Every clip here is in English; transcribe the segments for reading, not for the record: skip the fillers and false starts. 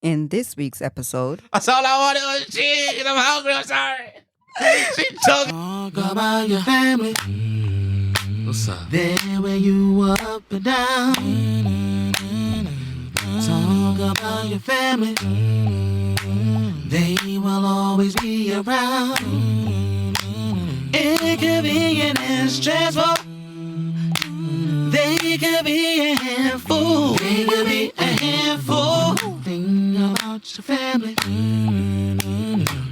In this week's episode, That's all I wanted was cheese. I'm hungry. I'm sorry. She took Talk about your family. What's up? There when you up and down. Talk about your family. They will always be around. Inconvenient and stressful. They could be a handful. They could be a handful. Think about your family.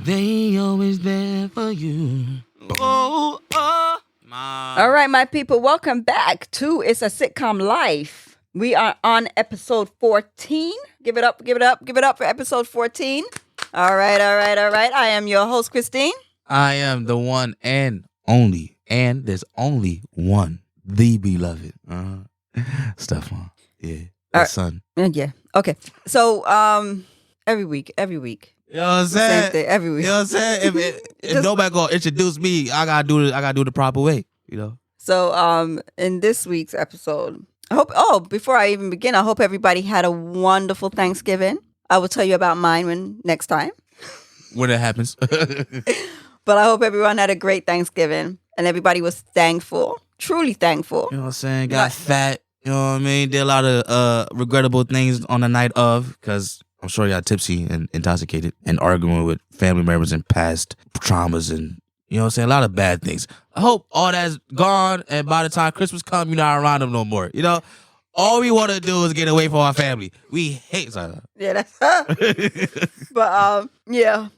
They always there for you. Oh, oh. all right, my people, welcome back to It's a Sitcom Life. We are on episode 14. Give it up, give it up, give it up for episode 14. All right. I am your host, Christine. I am the one and only, and there's only one, the beloved. Staphon. Yeah. All right. Son. Yeah. Okay. So, every week. You know what I'm saying? Same thing, every week. You know what I'm saying? If nobody gonna introduce me, I gotta do it the proper way. You know. So, in this week's episode, before I even begin, I hope everybody had a wonderful Thanksgiving. I will tell you about mine next time. When it happens. But I hope everyone had a great Thanksgiving and everybody was thankful, truly thankful. You know what I'm saying? Got fat. You know what I mean? Did a lot of regrettable things on the night of, because I'm sure y'all tipsy and intoxicated and arguing with family members and past traumas and, you know what I'm saying, a lot of bad things. I hope all that's gone, and by the time Christmas comes, you're not around them no more. You know? All we want to do is get away from our family. We hate her. Yeah, that's But,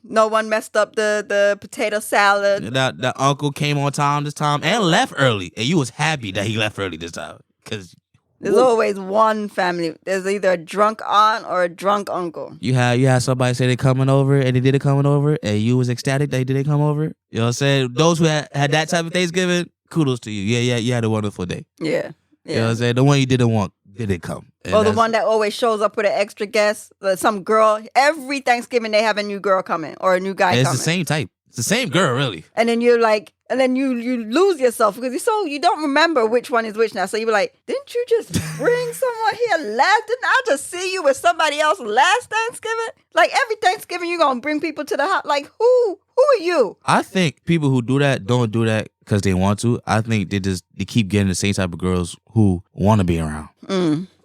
no one messed up the potato salad. That uncle came on time this time and left early. And you was happy that he left early this time. Because there's always one family. There's either a drunk aunt or a drunk uncle. You had somebody say they coming over and they didn't coming over and you was ecstatic they didn't come over. You know what I'm saying? Those who had that type of Thanksgiving, kudos to you. Yeah, you had a wonderful day. Yeah. You know what I'm saying? The one you didn't want didn't come. And or the one that always shows up with an extra guest. Some girl. Every Thanksgiving they have a new girl coming or a new guy coming. It's the same type. It's the same girl, really. And then you're like, and then you lose yourself because you don't remember which one is which now. So you're like, didn't you just bring someone here last? Didn't I just see you with somebody else last Thanksgiving? Like every Thanksgiving you're gonna bring people to the house. Like who are you? I think people who do that don't do that because they want to. I think they keep getting the same type of girls who want to be around.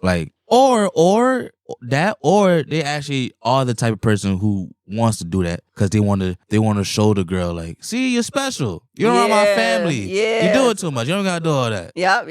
Like or they actually are the type of person who wants to do that because they want to show the girl like, see, you're special. You're around my family. Yeah. You do it too much. You don't gotta do all that. Yep.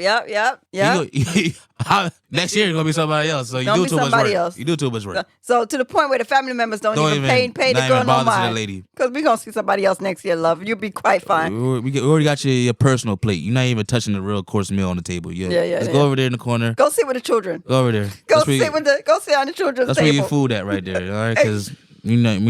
Next year you're gonna be somebody else. So you do too much work. You do too much work. So to the point where the family members don't even pay the girl no mind. Because we're gonna see somebody else next year, love. You'll be quite fine. We already got your personal plate. You're not even touching the real course meal on the table. Just go over there in the corner. Go sit with the children. Go over there. Go sit on the children's table. That's where your food at right there, all right? Because I'm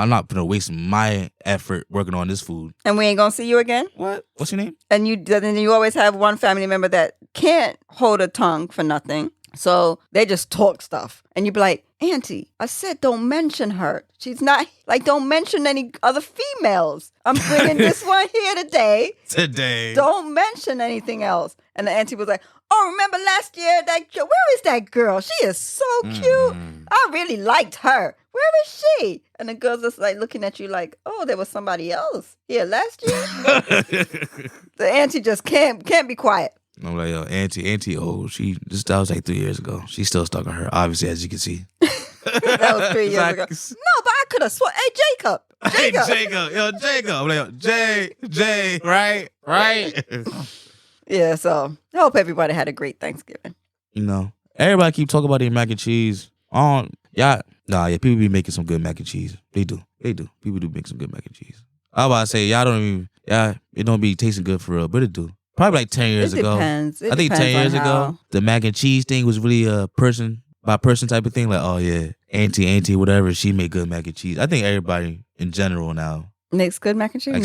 not gonna waste my effort working on this food. And we ain't gonna see you again? What? What's your name? And you always have one family member that can't hold a tongue for nothing. So they just talk stuff. And you be like, Auntie, I said don't mention her. She's not, like, don't mention any other females. I'm bringing this one here today. Don't mention anything else. And the auntie was like, oh, remember last year, where is that girl? She is so cute. I really liked her. Where is she? And the girl's just like looking at you like, oh, there was somebody else here last year. The auntie just can't be quiet. I'm like, yo, auntie, that was like 3 years ago. She's still stuck on her, obviously, as you can see. That was 3 years ago. No, but I could have sworn. Hey, Jacob. I'm like, yo, Jay, right? Yeah, so I hope everybody had a great Thanksgiving. You know, everybody keep talking about their mac and cheese. People be making some good mac and cheese. They do. People do make some good mac and cheese. I was about to say, it don't be tasting good for real, but it do. Probably like 10 years ago. Depends. I think 10 years ago, the mac and cheese thing was really a person by person type of thing. Like, oh yeah, auntie, whatever, she made good mac and cheese. I think everybody in general now makes good mac and cheese. Like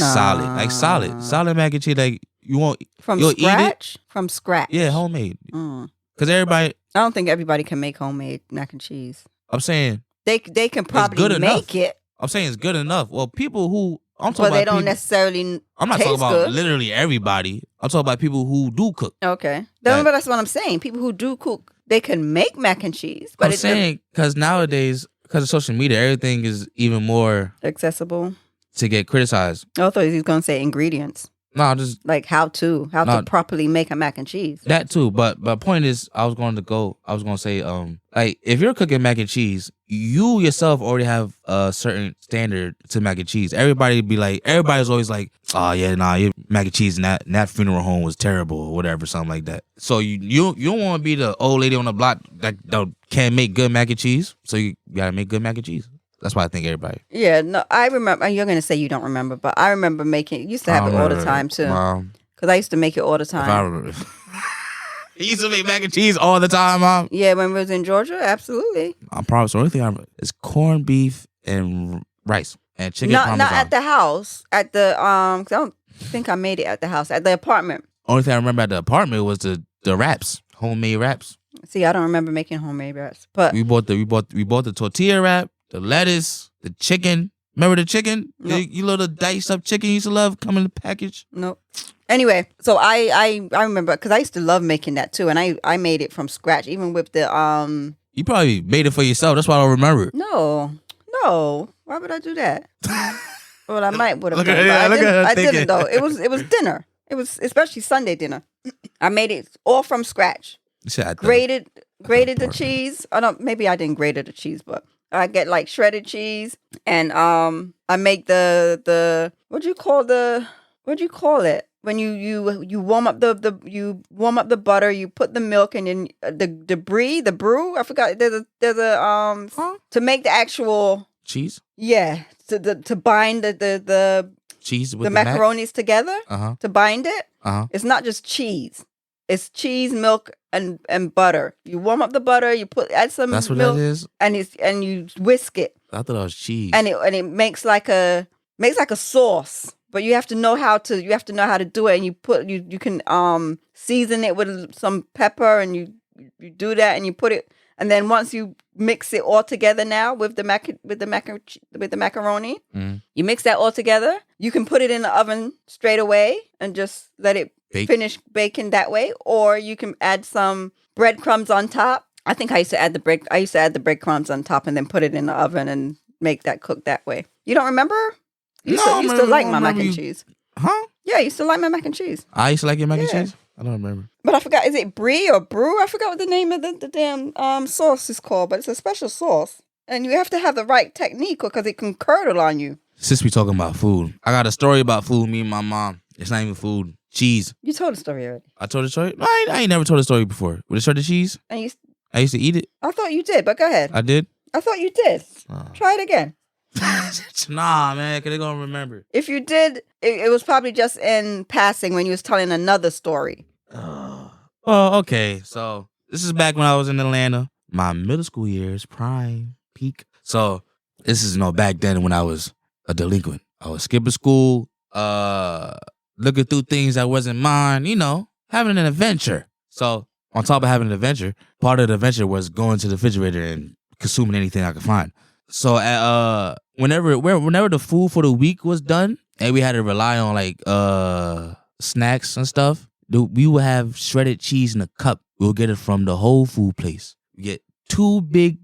solid mac and cheese. Like you won't from scratch. From scratch. Yeah, homemade. Because everybody. I don't think everybody can make homemade mac and cheese. I'm saying they can probably make it. I'm saying it's good enough. Well, people who I'm talking but about they don't necessarily. I'm not talking about good. Literally everybody. I'm talking about people who do cook. Okay, that's what I'm saying. People who do cook, they can make mac and cheese. But I'm saying because nowadays because of social media, everything is even more accessible to get criticized. I thought he was gonna say ingredients. No, just like how to properly make a mac and cheese. That too, but point is, I was going to say, like if you're cooking mac and cheese, you yourself already have a certain standard to mac and cheese. Everybody's always like, oh yeah, nah, your mac and cheese in that funeral home was terrible or whatever, something like that. So you don't want to be the old lady on the block that can't make good mac and cheese. So you gotta make good mac and cheese. That's why I think everybody. Yeah, no, I remember. You're gonna say you don't remember, but I remember used to have it all the time too. Because I used to make it all the time. I remember. You used to make mac and cheese all the time, Mom. Yeah, when we was in Georgia, absolutely. I promise. The only thing I remember is corned beef and rice and chicken parmesan. Not at the house. At the 'cause I don't think I made it at the house. At the apartment. Only thing I remember at the apartment was the wraps, homemade wraps. See, I don't remember making homemade wraps, but we bought the tortilla wrap, the lettuce, the chicken. Remember the chicken? Nope. You little diced up chicken you used to love come in the package? Nope. Anyway, so I remember because I used to love making that too, and I made it from scratch, even with the You probably made it for yourself. That's why I don't remember. No. Why would I do that? Well, I might would have. Look at her I thinking. didn't though. It was dinner. It was especially Sunday dinner. I made it all from scratch. Grated the cheese. Maybe I didn't grate the cheese, but I get like shredded cheese, and I make the what do you call it when you warm up the butter, you put the milk, and then the brew. I forgot. There's a to make the actual cheese. Yeah, to bind the cheese with the macaronis together. To bind it. It's not just cheese. It's cheese, milk, and butter. You warm up the butter. You add some. That's what milk, that is. And you whisk it. I thought it was cheese. And it makes like a sauce. But you have to know how to do it. And you can season it with some pepper, and you do that, and you put it. And then once you mix it all together now with the macaroni, you mix that all together. You can put it in the oven straight away and just let it finish baking that way, or you can add some breadcrumbs on top. I think I used to add the breadcrumbs on top and then put it in the oven and make that cook that way. You don't remember? You used to like my mac and cheese. Huh? Yeah, you used to like my mac and cheese. I used to like your mac and cheese? I don't remember. But I forgot, is it brie or brew? I forgot what the name of the damn sauce is called, but it's a special sauce. And you have to have the right technique because it can curdle on you. Since we talking about food, I got a story about food, me and my mom. It's not even food. Cheese. You told the story already. I told the story? I ain't never told the story before. With the shredded cheese? I used to eat it. I thought you did, but go ahead. I did? I thought you did. Try it again. Nah, man, because they're going to remember. If you did, it was probably just in passing when you was telling another story. Oh, okay. So this is back when I was in Atlanta. My middle school years, prime, peak. So this is, back then when I was a delinquent. I was skipping school, looking through things that wasn't mine, having an adventure. So on top of having an adventure, part of the adventure was going to the refrigerator and consuming anything I could find. So whenever the food for the week was done and we had to rely on snacks and stuff, we would have shredded cheese in a cup. We'll get it from the Whole Food place. We get two big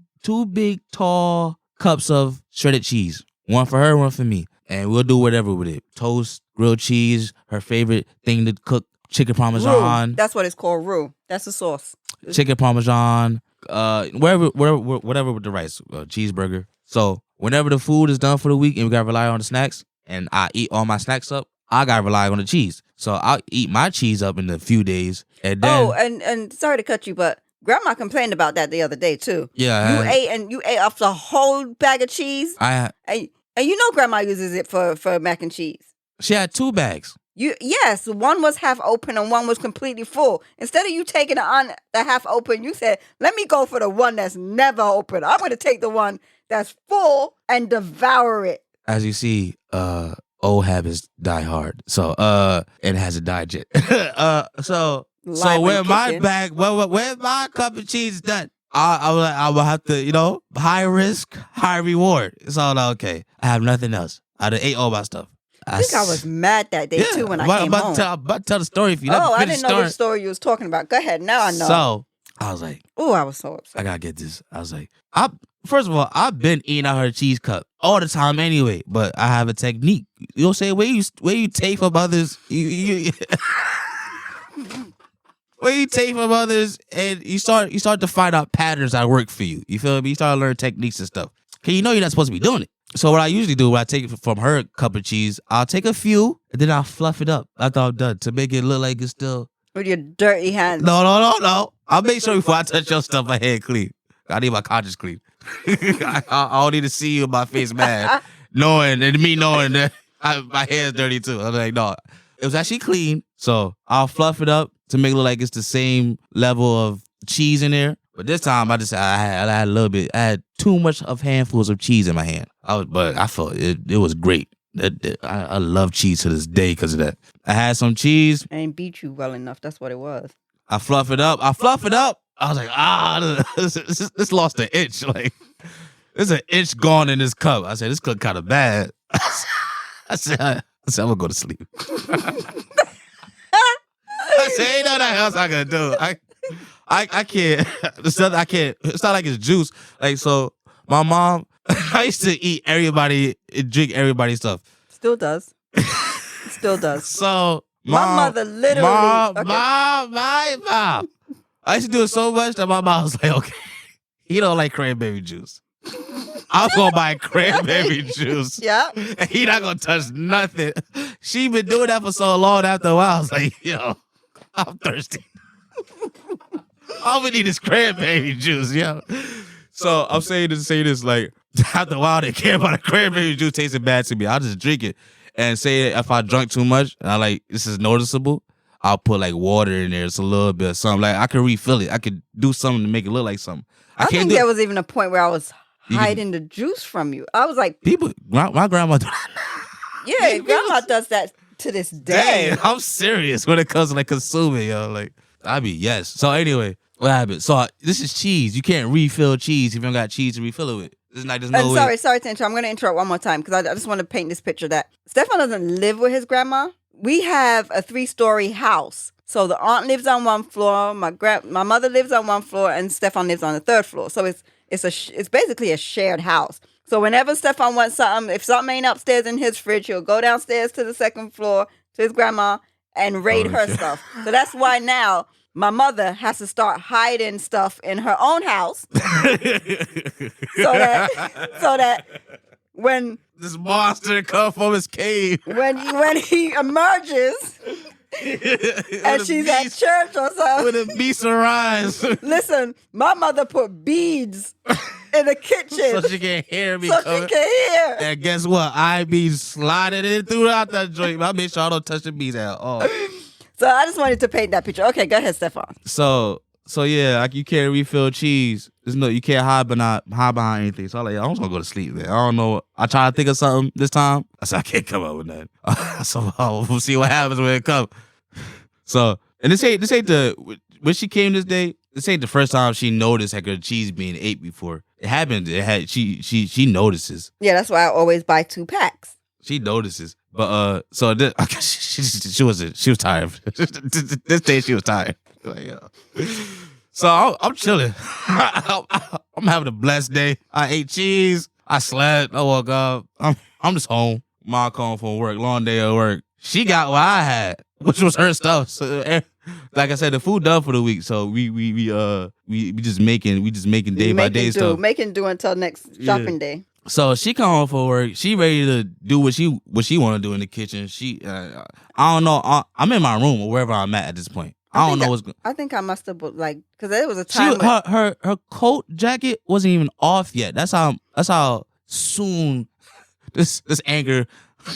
tall cups of shredded cheese. One for her, one for me. And we'll do whatever with it. Toast, grilled cheese, her favorite thing to cook, chicken parmesan. Roux. That's what it's called, roux. That's the sauce. Chicken parmesan, whatever with the rice, cheeseburger. So whenever the food is done for the week and we gotta rely on the snacks, and I eat all my snacks up, I gotta rely on the cheese. So I'll eat my cheese up in a few days, and then and sorry to cut you, but Grandma complained about that the other day too. Yeah, you ate off the whole bag of cheese. And Grandma uses it for mac and cheese. She had 2 bags. Yes, one was half open and one was completely full. Instead of you taking the half open, you said, "Let me go for the one that's never open. I'm going to take the one that's full and devour it." As you see, old habits die hard. So it hasn't died yet. So where my bag, where my cup of cheese is done, I will have to, high risk, high reward. It's all okay. I have nothing else. I done ate all my stuff. I think I was mad that day too when I came home. I'm about to tell the story if you let me finish. I didn't know which story you was talking about. Go ahead. Now I know. So I was like, oh, I was so upset. I gotta get this. I was like, First of all, I've been eating out her cheese cup all the time anyway, but I have a technique. You'll say where you take from others, where you take from others, and you start to find out patterns that work for you. You feel me? You start to learn techniques and stuff. Cause you know you're not supposed to be doing it. So what I usually do when I take it from her cup of cheese, I'll take a few and then I'll fluff it up after I'm done to make it look like it's still. With your dirty hands. No. I'll make sure before I touch your stuff, my hand clean. I need my conscience clean. I don't need to see you in my face mad, knowing that my hair's dirty too. I'm like, no, it was actually clean. So I'll fluff it up to make it look like it's the same level of cheese in there. But this time I had a little bit. I had too much of handfuls of cheese in my hand. But I felt it was great. I love cheese to this day because of that. I had some cheese. I ain't beat you well enough. That's what it was. I fluff it up. I was like, this lost an inch. Like, there's an inch gone in this cup. I said, this cooked kind of bad. I said, I'm gonna go to sleep. I said, ain't nothing else I can do. I can't. It's not like it's juice. Like, so my mom, I used to eat everybody, drink everybody's stuff. Still does. Still does. So my mother literally. My mom. I used to do it so much that my mom was like, okay, he don't like cranberry juice. I'm gonna buy cranberry juice. Yeah. And he not gonna touch nothing. She been doing that for so long. After a while, I was like, yo, I'm thirsty. All we need is cranberry juice, yo. So I'm saying to say this, like, after a while, they care about the cranberry juice tasting bad to me. I'll just drink it and say if I drunk too much and I like this is noticeable, I'll put like water in there. It's a little bit of something. Like I could refill it. I could do something to make it look like something. I think there was even a point where I was hiding the juice from you. I was like, my grandma do that. Yeah, grandma does that to this day. Dang, I'm serious when it comes to like consuming, yo. Like, I be yes. So anyway, what happened? So this is cheese. You can't refill cheese if you don't got cheese to refill it with. There's no way. Sorry to interrupt. I'm going to interrupt one more time because I just want to paint this picture that Staphon doesn't live with his grandma. We have a 3-story house. So the aunt lives on one floor, my mother lives on one floor, and Staphon lives on the 3rd floor. So it's basically a shared house. So whenever Staphon wants something, if something ain't upstairs in his fridge, he'll go downstairs to the 2nd floor to his grandma and raid her stuff. So that's why now my mother has to start hiding stuff in her own house so that when this monster come from his cave, when he emerges and she's at church or something with a beast arise. Listen, my mother put beads in the kitchen so she can hear me. So she can hear. And guess what? I be sliding in throughout that joint. I make sure I don't touch the beads at all. So I just wanted to paint that picture. Okay, go ahead, Staphon. So yeah, like you can't refill cheese. You can't hide behind anything. So I'm like, I'm just gonna go to sleep, man. I don't know. I try to think of something this time. I said I can't come up with nothing. So we'll see what happens when it comes. So and this ain't when she came this day. This ain't the first time she noticed like her cheese being ate before. It happened. She notices. Yeah, that's why I always buy 2 packs. She notices. But so this, she was tired. This day she was tired. Like, so I'm chilling. I'm having a blessed day. I ate cheese. I slept. I woke up. I'm just home. Mom come from work. Long day at work. She got what I had, which was her stuff. So, like I said, the food done for the week. So we just making day by day stuff. Making do until next shopping day. So she come home from work. She ready to do what she want to do in the kitchen. I don't know. I'm in my room or wherever I'm at this point. I don't know what's going. I think I must have like because there was a time her coat jacket wasn't even off yet. That's how soon this anger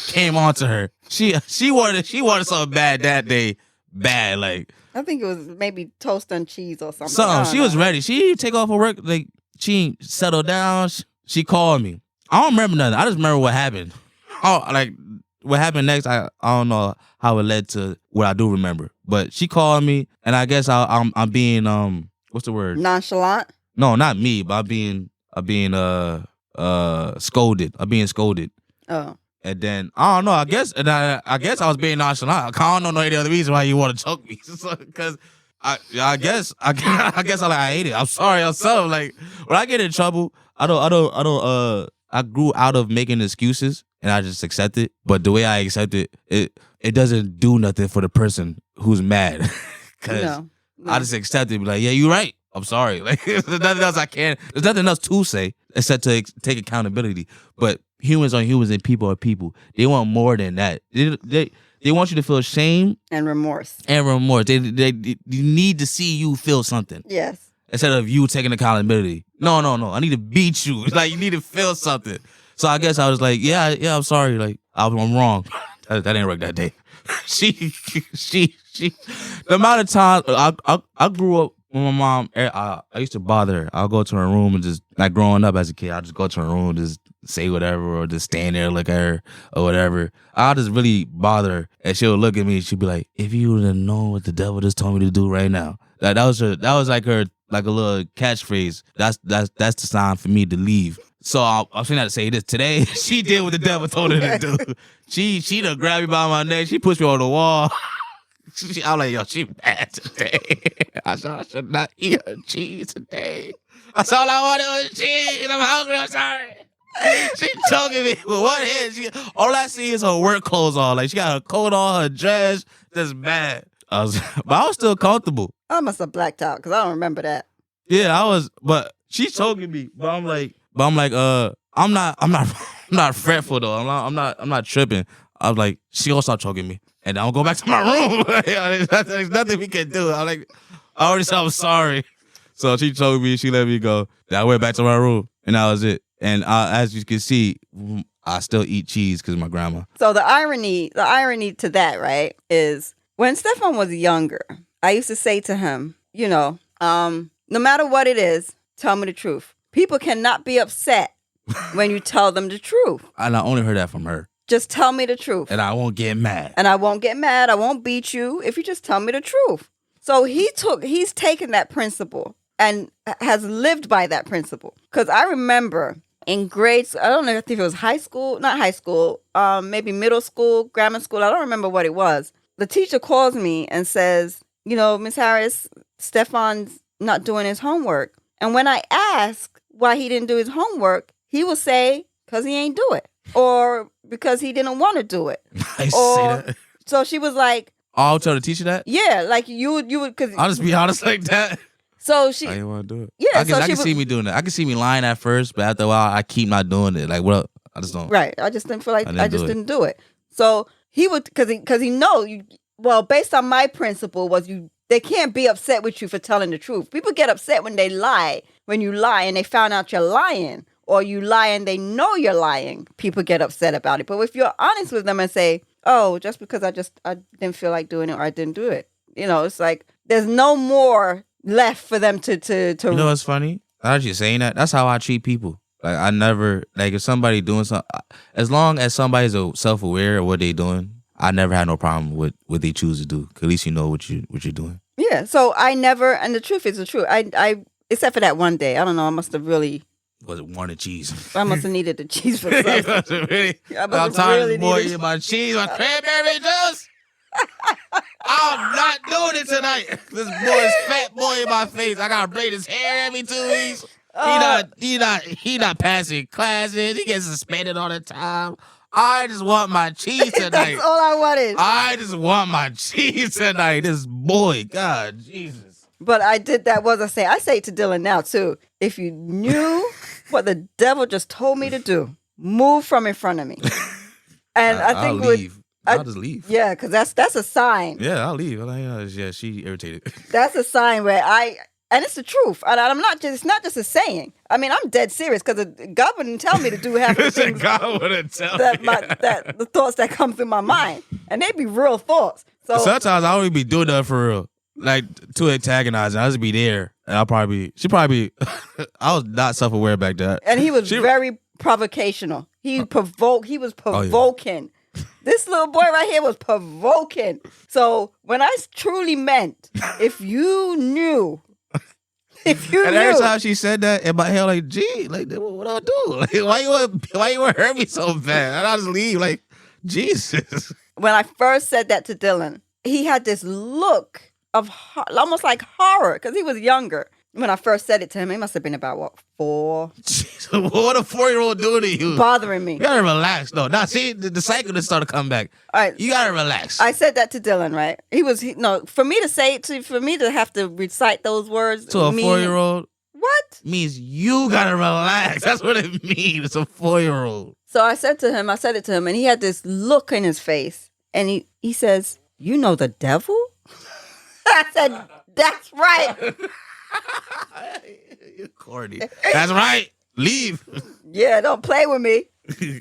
came onto her. She wanted something bad that day. Bad, like I think it was maybe toast and cheese or something. She was ready. She take off her work. Like she settled down. She called me. I don't remember nothing. I just remember what happened. What happened next, I don't know how it led to what I do remember. But she called me, and I guess I'm being what's the word? Nonchalant? No, not me, but I'm being scolded. I'm being scolded. Oh. And then I don't know. I guess I was being nonchalant. I don't know any other reason why you want to choke me. Because I guess I hate it. I'm sorry. I'm so like when I get in trouble, I grew out of making excuses and I just accept it. But the way I accept it, it doesn't do nothing for the person who's mad. Cause No. I just accept it. Be like, yeah, you're right. I'm sorry. Like there's nothing else I can. There's nothing else to say except to take accountability. But humans are humans and people are people. They want more than that. They want you to feel shame And remorse. They need to see you feel something. Yes. Instead of you taking accountability. No. I need to beat you. Like you need to feel something. So I guess I was like, yeah, I'm sorry. Like I'm wrong. That didn't work that day. She. The amount of time I grew up with my mom, I used to bother her. I'll go to her room and just like growing up as a kid, I'll just go to her room and just say whatever or just stand there look at her or whatever. I'll just really bother her and she'll look at me and she'll be like, if you would have known what the devil just told me to do right now. Like that was like her like a little catchphrase. That's the sign for me to leave. So I'm trying not to say this today. She did what the devil told her to do. She done grabbed me by my neck. She pushed me on the wall. I'm like, yo, she mad today. I said I should not eat her cheese today. That's all I wanted was cheese. I'm hungry. I'm sorry. She choking me with one hand. All I see is her work clothes on. Like she got her coat on, her dress. Just mad. But I was still comfortable. I must have blacked out because I don't remember that. Yeah, I was. But she's choking me. But I'm like, I'm not fretful though. I'm not tripping. I was like, she gonna stop choking me, and I'll go back to my room. There's nothing we can do. I already said I'm sorry. So she choked me. She let me go. Then I went back to my room, and that was it. And as you can see, I still eat cheese because of my grandma. So the irony to that, right, is when Staphon was younger, I used to say to him, no matter what it is, tell me the truth. People cannot be upset when you tell them the truth. And I only heard that from her. Just tell me the truth. And I won't get mad. I won't beat you if you just tell me the truth. So he's taken that principle and has lived by that principle. Because I remember in grades, I don't know if it was not high school, maybe middle school, grammar school. I don't remember what it was. The teacher calls me and says, Miss Harris, Staphon's not doing his homework. And when I ask why he didn't do his homework, he will say, because he ain't do it. Or because he didn't want to do it. I say that. So she was like, I'll tell the teacher that? Yeah, like you would, because I'll just be honest like that. So she, I didn't want to do it. Yeah, I can see me doing that. I can see me lying at first, but after a while, I keep not doing it. Like, what? I just don't. Right. I just didn't feel like I just didn't do it. So he would, because he know you. Well, based on my principle was they can't be upset with you for telling the truth. People get upset when they lie. When you lie and they found out you're lying, or you lie and they know you're lying, people get upset about it. But if you're honest with them and say, oh, just because I didn't feel like doing it or I didn't do it, it's like there's no more left for them to. You know what's funny? I was just saying that. That's how I treat people. Like I never if somebody doing something, as long as somebody's self-aware of what they're doing, I never had no problem with what they choose to do. 'Cause at least you know what you're doing. Yeah. So I never, and the truth is the truth. I except for that one day, I don't know. I must have really. Was it wanted cheese? I must have needed the cheese for something. Really? I'm tired of this boy eating my cheese, my cranberry juice. I'm not doing it tonight. This boy's fat boy in my face. I gotta braid his hair every 2 weeks. He not passing classes. He gets suspended all the time. I just want my cheese tonight. That's all I wanted. I just want my cheese tonight. This boy, God, Jesus. But I did that. What was I say it to Dylan now too. If you knew what the devil just told me to do, move from in front of me. And I think I'll just leave. Yeah, because that's a sign. Yeah, I'll leave. Yeah, she irritated. That's a sign where and it's the truth. And I'm not just, it's not just a saying. I mean, I'm dead serious because God wouldn't tell me to do half the things. God wouldn't tell the thoughts that come through my mind. And they be real thoughts. So sometimes I don't even be doing that for real. Like, too antagonizing. I'll just be there. And she probably, I was not self-aware back then. And he was very provocational. He was provoking. Oh, yeah. This little boy right here was provoking. So when I truly meant, if you knew. And every time she said that in my head, like, gee, like, what do I do? Like, why you want to hurt me so bad? And I just leave, like, Jesus. When I first said that to Dylan, he had this look of almost like horror because he was younger. When I first said it to him, he must have been about, what, 4? Jeez, what a 4-year-old doing to you? Bothering me. You gotta relax, though. Now, see, the cycle just started coming back. All right. You gotta relax. I said that to Dylan, right? For me to say it for me to have to recite those words. To a 4-year-old? What? Means you gotta relax. That's what it means. It's a 4-year-old. So I said it to him, and he had this look in his face, and he says, "You know the devil?" I said, "That's right." You're corny. That's right. Leave. Yeah, don't play with me.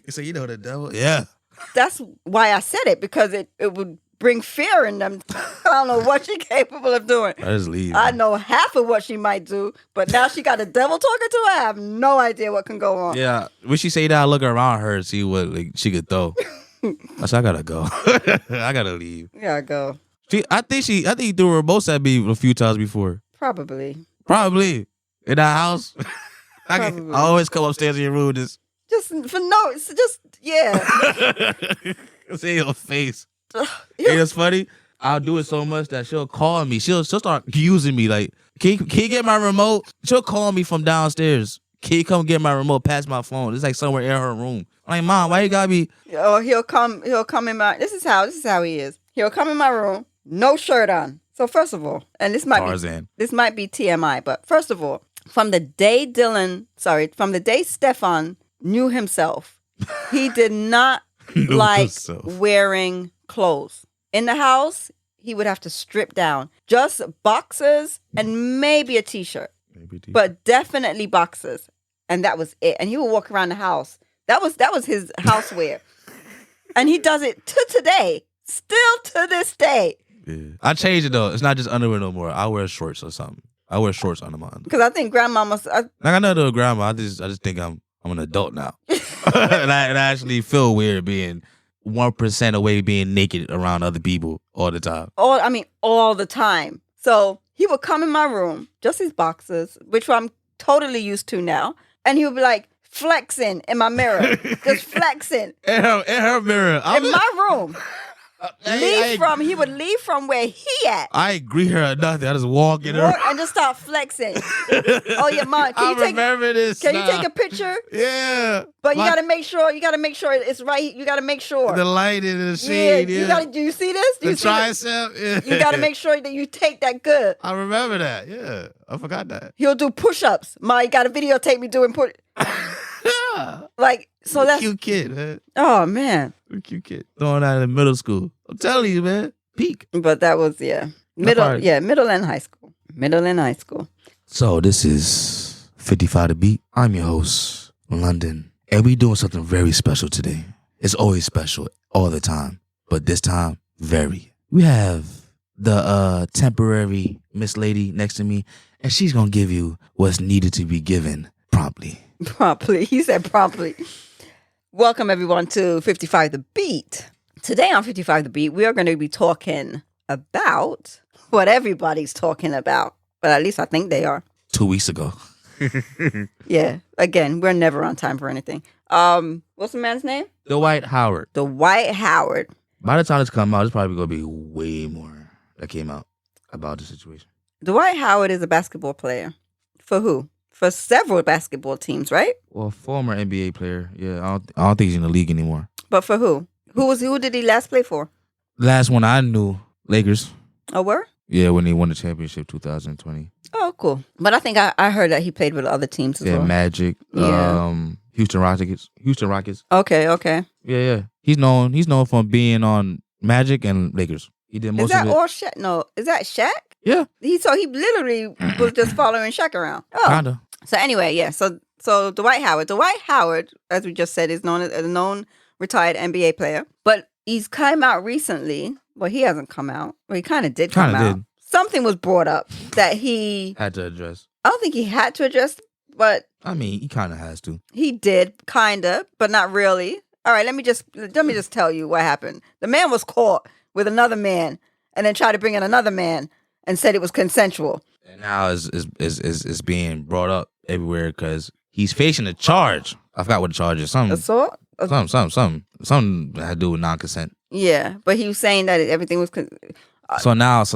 So you know the devil? Yeah. That's why I said it, because it would bring fear in them. I don't know what she's capable of doing. I just leave. I know half of what she might do, but now she got a devil talking to her. I have no idea what can go on. Yeah. When she say that, I look around her and see what she could throw. I said, I gotta go. I gotta leave. Yeah, go. I think he threw her remotes at me a few times before. Probably in that house. I Probably. always come upstairs in your room and yeah. see your face. Hey, that's funny. I'll do it so much that she'll call me. She'll start using me. Like, can you get my remote? She'll call me from downstairs. Can you come get my remote? Pass my phone. It's like somewhere in her room. I'm like, Mom, why you gotta be? Or he'll come in my. This is how he is. He'll come in my room, no shirt on. So first of all, and this might be TMI, but first of all, from the day Staphon knew himself, he did not like wearing clothes. In the house, he would have to strip down. Just boxers and maybe a t-shirt. But definitely boxers. And that was it. And he would walk around the house. That was his housewear. And he does it to today. Still to this day. Yeah. I changed it though. It's not just underwear no more. I wear shorts or something. I wear shorts under my underwear. Because I think grandmama... I know the grandma. I just think I'm an adult now. and I actually feel weird being 1% away being naked around other people all the time. All the time. So he would come in my room, just his boxers, which I'm totally used to now. And he would be like flexing in my mirror. Just flexing. In her mirror. In my room. He would leave from where he at. I ain't greet her or nothing. I just walk in her and just start flexing. Oh yeah, Mom. Can you take a picture? Yeah. But you gotta make sure it's right. You gotta make sure. The light in the shade. Yeah. Do you see this? The tricep. Yeah. You gotta make sure that you take that good. I remember that. Yeah. I forgot that. He'll do push-ups. Ma, you gotta videotape me doing like, so that's cute kid, man. Oh man. Cute kid. Throwing out in middle school. I'm telling you, man. Peak. But that was middle and high school. Middle and high school. So this is 55 The Beat. I'm your host, London. And we doing something very special today. It's always special all the time. But this time, very. We have the temporary Miss Lady next to me, and she's gonna give you what's needed to be given promptly. Promptly. He said promptly. Welcome, everyone, to 55 The Beat. Today on 55 The Beat, we are going to be talking about what everybody's talking about. But at least I think they are. 2 weeks ago. Yeah. Again, we're never on time for anything. What's the man's name? Dwight Howard. Dwight Howard. By the time this comes out, it's probably going to be way more that came out about the situation. Dwight Howard is a basketball player. For who? For several basketball teams, right? Well, former NBA player. Yeah, I don't think he's in the league anymore. But for who? Who did he last play for? Last one I knew, Lakers. Oh, where? Yeah, when he won the championship 2020. Oh, cool. But I think I heard that he played with other teams as well. Yeah, Magic. Houston Rockets. Okay. Yeah. He's known for being on Magic and Lakers. He did most of it. Is that all Shaq? No, is that Shaq? Yeah. He literally was just following Shaq around. Oh. Kinda. So anyway, yeah. So Dwight Howard. Dwight Howard, as we just said, is known as a known retired NBA player. But he's come out recently. Well, he hasn't come out. Well, he kind of did come out. Something was brought up that he had to address. I don't think he had to address, but I mean, he kind of has to. He did, kind of, but not really. All right, let me just tell you what happened. The man was caught with another man, and then tried to bring in another man, and said it was consensual. And now is being brought up everywhere because he's facing a charge. I forgot what the charge is. Assault? Something that had to do with non-consent. Yeah, but he was saying that everything was. So now it's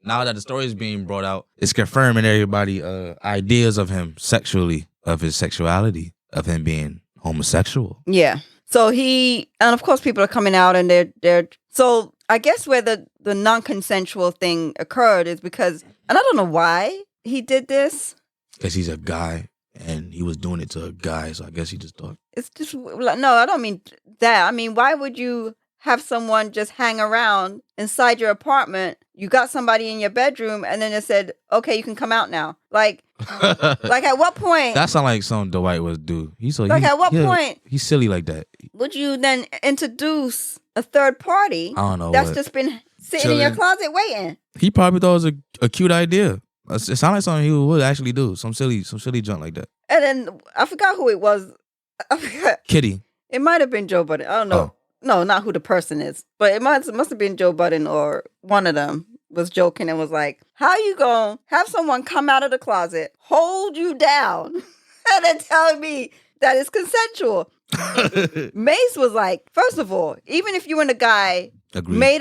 now that the story is being brought out, it's confirming everybody ideas of him sexually, of his sexuality, of him being homosexual. Yeah. So and of course people are coming out and they're so I guess where the non-consensual thing occurred is because, and I don't know why he did this. Because he's a guy and he was doing it to a guy, so I guess he just thought. It's just, no, I don't mean that. I mean, why would you have someone just hang around inside your apartment? You got somebody in your bedroom and then it said, okay, you can come out now. Like at what point? That sounds like something Dwight would do. At what point? He's silly like that. Would you then introduce a third party? I don't know. That's just been sitting in your closet waiting. He probably thought it was a cute idea. It sounds like something he would actually do. Some silly junk like that. And then I forgot who it was. I forgot. Kitty. It might have been Joe Budden. I don't know. No, not who the person is. But it must have been Joe Budden or one of them was joking and was like, how you gonna have someone come out of the closet, hold you down, and then tell me that it's consensual? Mace was like, first of all, even if you and the guy agreed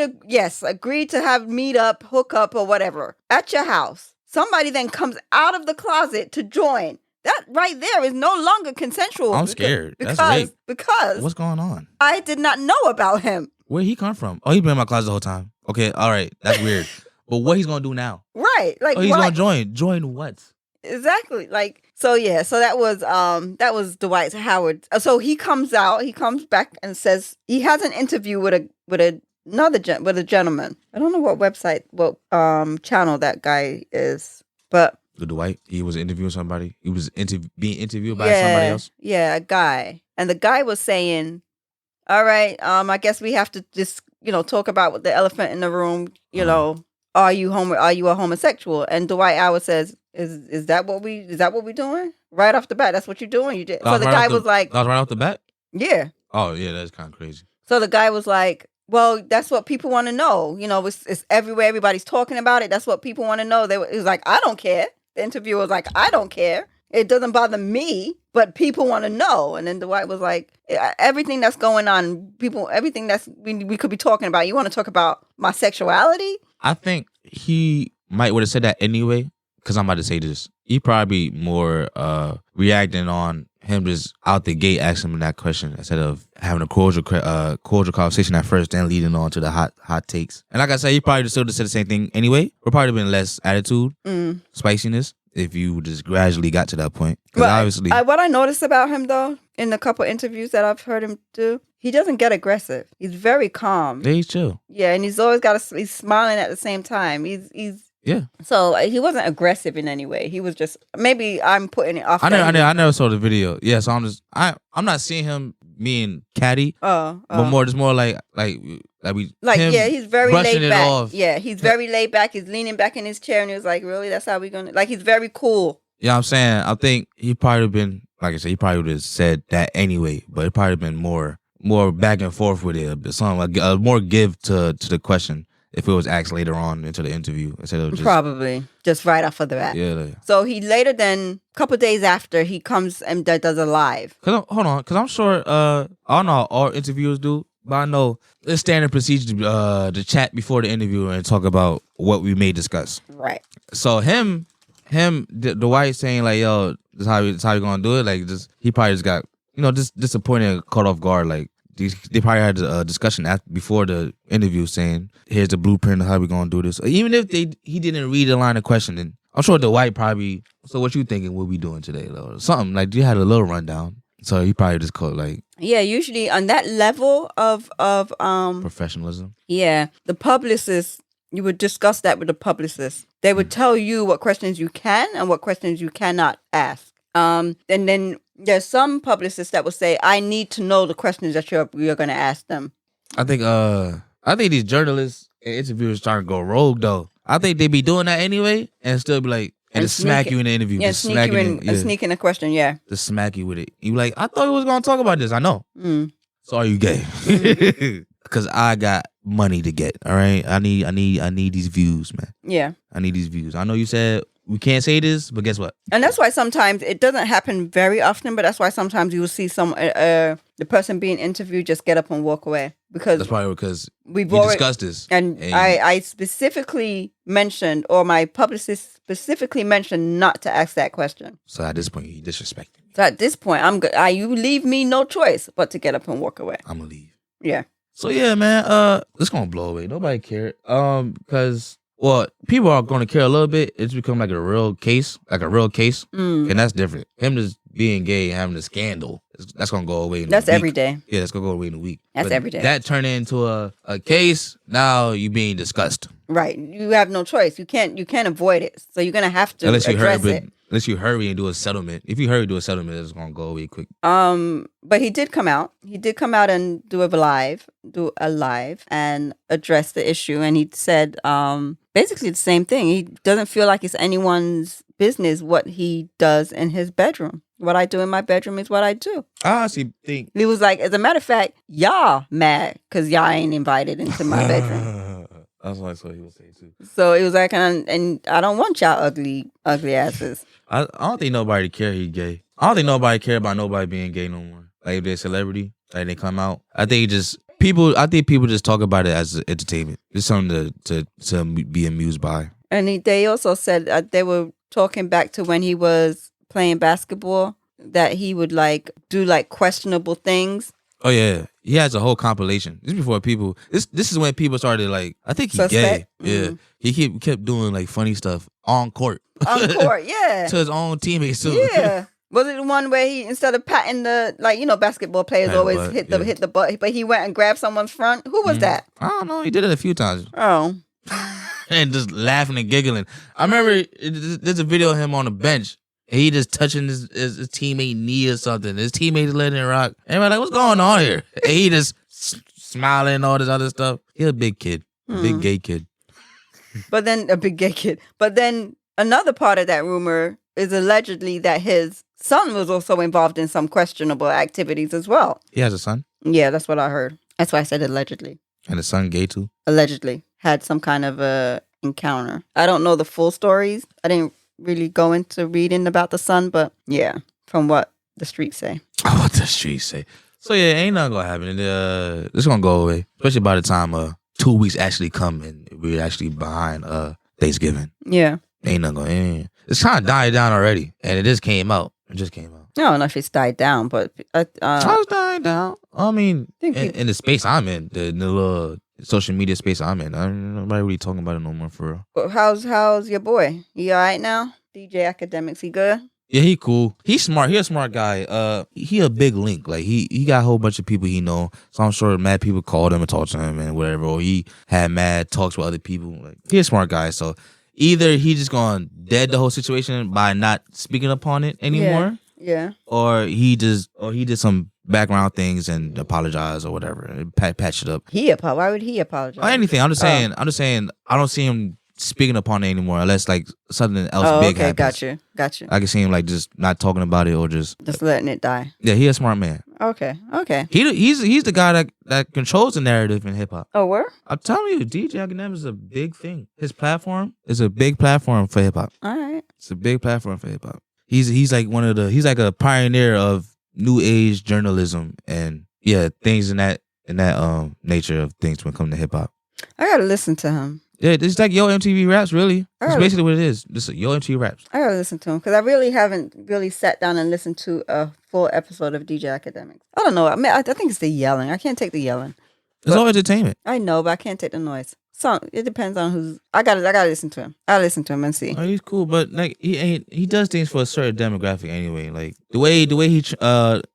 to meet up, hook up, or whatever at your house, somebody then comes out of the closet to join. That right there is no longer consensual. I'm scared. That's rape. Because what's going on? I did not know about him. Where'd he come from? Oh, he been in my closet the whole time. Okay, all right, that's weird. But what he's gonna do now? Right, like he's gonna join. Join what? Exactly. Like so. Yeah. So that was Dwight Howard. So he comes out. He comes back and says he has an interview with a gentleman. I don't know what channel that guy is, but. The Dwight, he was interviewing somebody. He was being interviewed by somebody else. Yeah, a guy, and the guy was saying, "All right, I guess we have to just talk about the elephant in the room. Are you a homosexual?" And Dwight Howard says, "Is that what we doing right off the bat? That's what you're doing. You did." So the guy was like, "That was right off the bat." Yeah. Oh yeah, that's kind of crazy. So the guy was like, well, that's what people want to know. It's everywhere. Everybody's talking about it. That's what people want to know. He was like, I don't care. The interviewer was like, I don't care. It doesn't bother me, but people want to know. And then Dwight was like, everything that's going on, everything that's we could be talking about. You want to talk about my sexuality? I think he might would have said that anyway, because I'm about to say this. He probably more reacting on him just out the gate asking him that question instead of having a cordial conversation at first, then leading on to the hot takes. And like I said, he probably just still said the same thing anyway. Would probably been less attitude, spiciness, if you just gradually got to that point. Because obviously, what I noticed about him though, in the couple interviews that I've heard him do, he doesn't get aggressive. He's very calm. Yeah, he's chill. Yeah, and he's always he's smiling at the same time. Yeah. So he wasn't aggressive in any way. He was just, maybe I'm putting it off. I never saw the video. Yeah, so I'm not seeing him being catty. But more like he's very laid back. Off. Yeah, he's very laid back. He's leaning back in his chair and he was like, really? That's how we gonna, like, he's very cool. Yeah, I'm saying, I think he probably have been, like I said, he probably would have said that anyway, but it probably been more back and forth with it, something like more give to the question. If it was asked later on into the interview instead of probably just right off of the bat. Yeah. So he later then, a couple of days after, he comes and does a live. Hold on, because I'm sure I don't know how all interviewers do, but I know it's standard procedure to chat before the interview and talk about what we may discuss. Right. So Dwight saying like, "Yo, this is how you gonna do it?" Like, he probably just got just disappointed, caught off guard, like. They probably had a discussion before the interview saying, here's the blueprint of how we're going to do this. Even if he didn't read the line of questioning, I'm sure Dwight probably, so what you thinking we'll be doing today? Or something, like you had a little rundown. So he probably just called like... Yeah, usually on that level of professionalism. Yeah, the publicist, you would discuss that with the publicist. They would tell you what questions you can and what questions you cannot ask. And then there's some publicists that will say, I need to know the questions that you're going to ask them. I think these journalists and interviewers trying to go rogue though. I think they be doing that anyway and still be like, and just smack you in the interview. Yeah, sneaking a question, yeah. Just smack you with it. You like, I thought we was going to talk about this. I know. So are you gay? Because I got money to get, all right? I need these views, man. Yeah. I need these views. I know you said we can't say this, but guess what? And that's why sometimes it doesn't happen very often, but that's why sometimes you will see the person being interviewed just get up and walk away because That's probably because we we've already discussed this. and I specifically mentioned, or my publicist specifically mentioned, not to ask that question. So at this point, you disrespecting me. So at this point, I'm good. You leave me no choice but to get up and walk away. I'm gonna leave. Yeah. So yeah, man, it's gonna blow away. Nobody cared. Because people are gonna care a little bit. It's become like a real case, and that's different. Him just being gay, having a scandal, that's gonna go away. That's every day. Yeah, that's gonna go away in a week. That's every day. That turned into a case. Now you being discussed. Right. You have no choice. You can't avoid it. So you're gonna have to address it. Unless you hurry and do a settlement. If you hurry to do a settlement, it's gonna go away quick. But he did come out. He did come out and do a live and address the issue. And he said basically the same thing. He doesn't feel like it's anyone's business what he does in his bedroom. What I do in my bedroom is what I do. I honestly think he was like, as a matter of fact, y'all mad because y'all ain't invited into my bedroom. That's what he was saying too. So it was like, and I don't want y'all ugly asses. I don't think nobody care he gay. I don't think nobody care about nobody being gay no more. Like if they're a celebrity, like they come out. I think people just talk about it as entertainment. It's something to be amused by. And they also said they were talking back to when he was playing basketball, that he would like do like questionable things. Oh yeah, he has a whole compilation. This is before people. This is when people started like. I think he's gay. Yeah, he kept doing like funny stuff on court. On court, yeah. To his own teammates too. Yeah. Was it the one where he, instead of patting the basketball players always hit the butt, but he went and grabbed someone's front? Who was that? I don't know. He did it a few times. Oh. And just laughing and giggling. I remember there's a video of him on the bench. And he just touching his teammate knee or something. His teammate is letting it rock. Everybody like, what's going on here? And he just smiling and all this other stuff. He's a big kid. A big gay kid. But then, a big gay kid. But then another part of that rumor is allegedly that his son was also involved in some questionable activities as well. He has a son? Yeah, that's what I heard. That's why I said allegedly. And his son gay too? Allegedly. Had some kind of a encounter. I don't know the full stories. I didn't really go into reading about the son, but yeah, from what the streets say. What the streets say. So yeah, ain't nothing gonna happen. It's gonna go away. Especially by the time 2 weeks actually come and we're actually behind Thanksgiving. Yeah. Ain't nothing going. It's kind of died down already. And it just came out. I don't know if it's died down, but it's dying down. I mean, in the space I'm in, the little social media space I'm in, nobody really talking about it no more for real. But how's your boy? He all right now? DJ Academics, he good? Yeah, he cool. He's smart. He a smart guy. He a big link. Like he got a whole bunch of people he know. So I'm sure mad people called him and talked to him and whatever. Or he had mad talks with other people. Like he a smart guy. So either he just gonna dead the whole situation by not speaking upon it anymore. Yeah. Or he did some background things and apologize or whatever and patch it up. Why would he apologize? Or anything. I'm just saying. I don't see him speaking upon it anymore unless like something else big happens. Got you. I can see him like just not talking about it or just letting it die. Yeah, he a smart man. Okay. He's the guy that controls the narrative in hip hop. Oh, where? I'm telling you, DJ Academic is a big thing. His platform is a big platform for hip hop. All right. It's a big platform for hip hop. He's like he's like a pioneer of new age journalism and things in that nature of things when it comes to hip hop. I gotta listen to him. Yeah, it's like Yo MTV Raps, really. That's basically what it is. Just Yo MTV Raps. I gotta listen to him because I really haven't really sat down and listened to a full episode of DJ Academics. I don't know. I mean, I think it's the yelling. I can't take the yelling. It's all entertainment. I know, but I can't take the noise. So it depends on who's. I gotta listen to him. I listen to him and see. Oh, he's cool, but like he does things for a certain demographic anyway. Like the way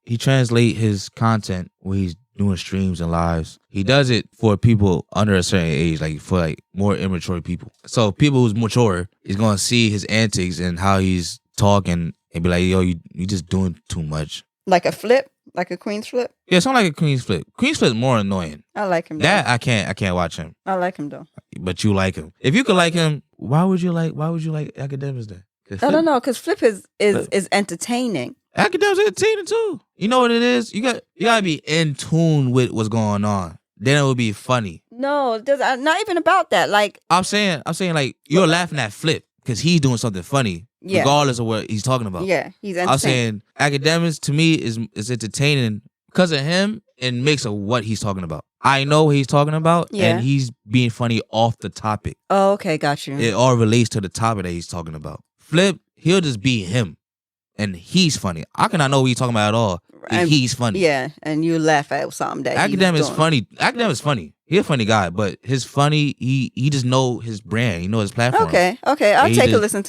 he translate his content when he's doing streams and lives, he does it for people under a certain age, like for like more immature people. So people who's mature is gonna see his antics and how he's talking and be like, yo, you just doing too much. Like a flip. Like a Queen's flip? Yeah, something like a Queen's flip. Queen's flip is more annoying. I like him though. That I can't watch him. I like him though. But you like him. If you could like him, why would you like Academics then? I don't know, because flip is entertaining. Academics entertaining too. You know what it is? You gotta be in tune with what's going on. Then it would be funny. No, not even about that. Like I'm saying like you're laughing at flip. because he's doing something funny, regardless of what he's talking about. Yeah, he's entertaining. I was saying academics to me is entertaining because of him and mix of what he's talking about. I know what he's talking about, and he's being funny off the topic. Oh, okay, got you. It all relates to the topic that he's talking about. Flip, he'll just be him, and he's funny. I cannot know what he's talking about at all. And he's funny. Yeah, and you laugh at something that Academic is funny. Academic is funny. He's a funny guy, but his funny, he just know his brand. He know his platform. Okay. I'll take a listen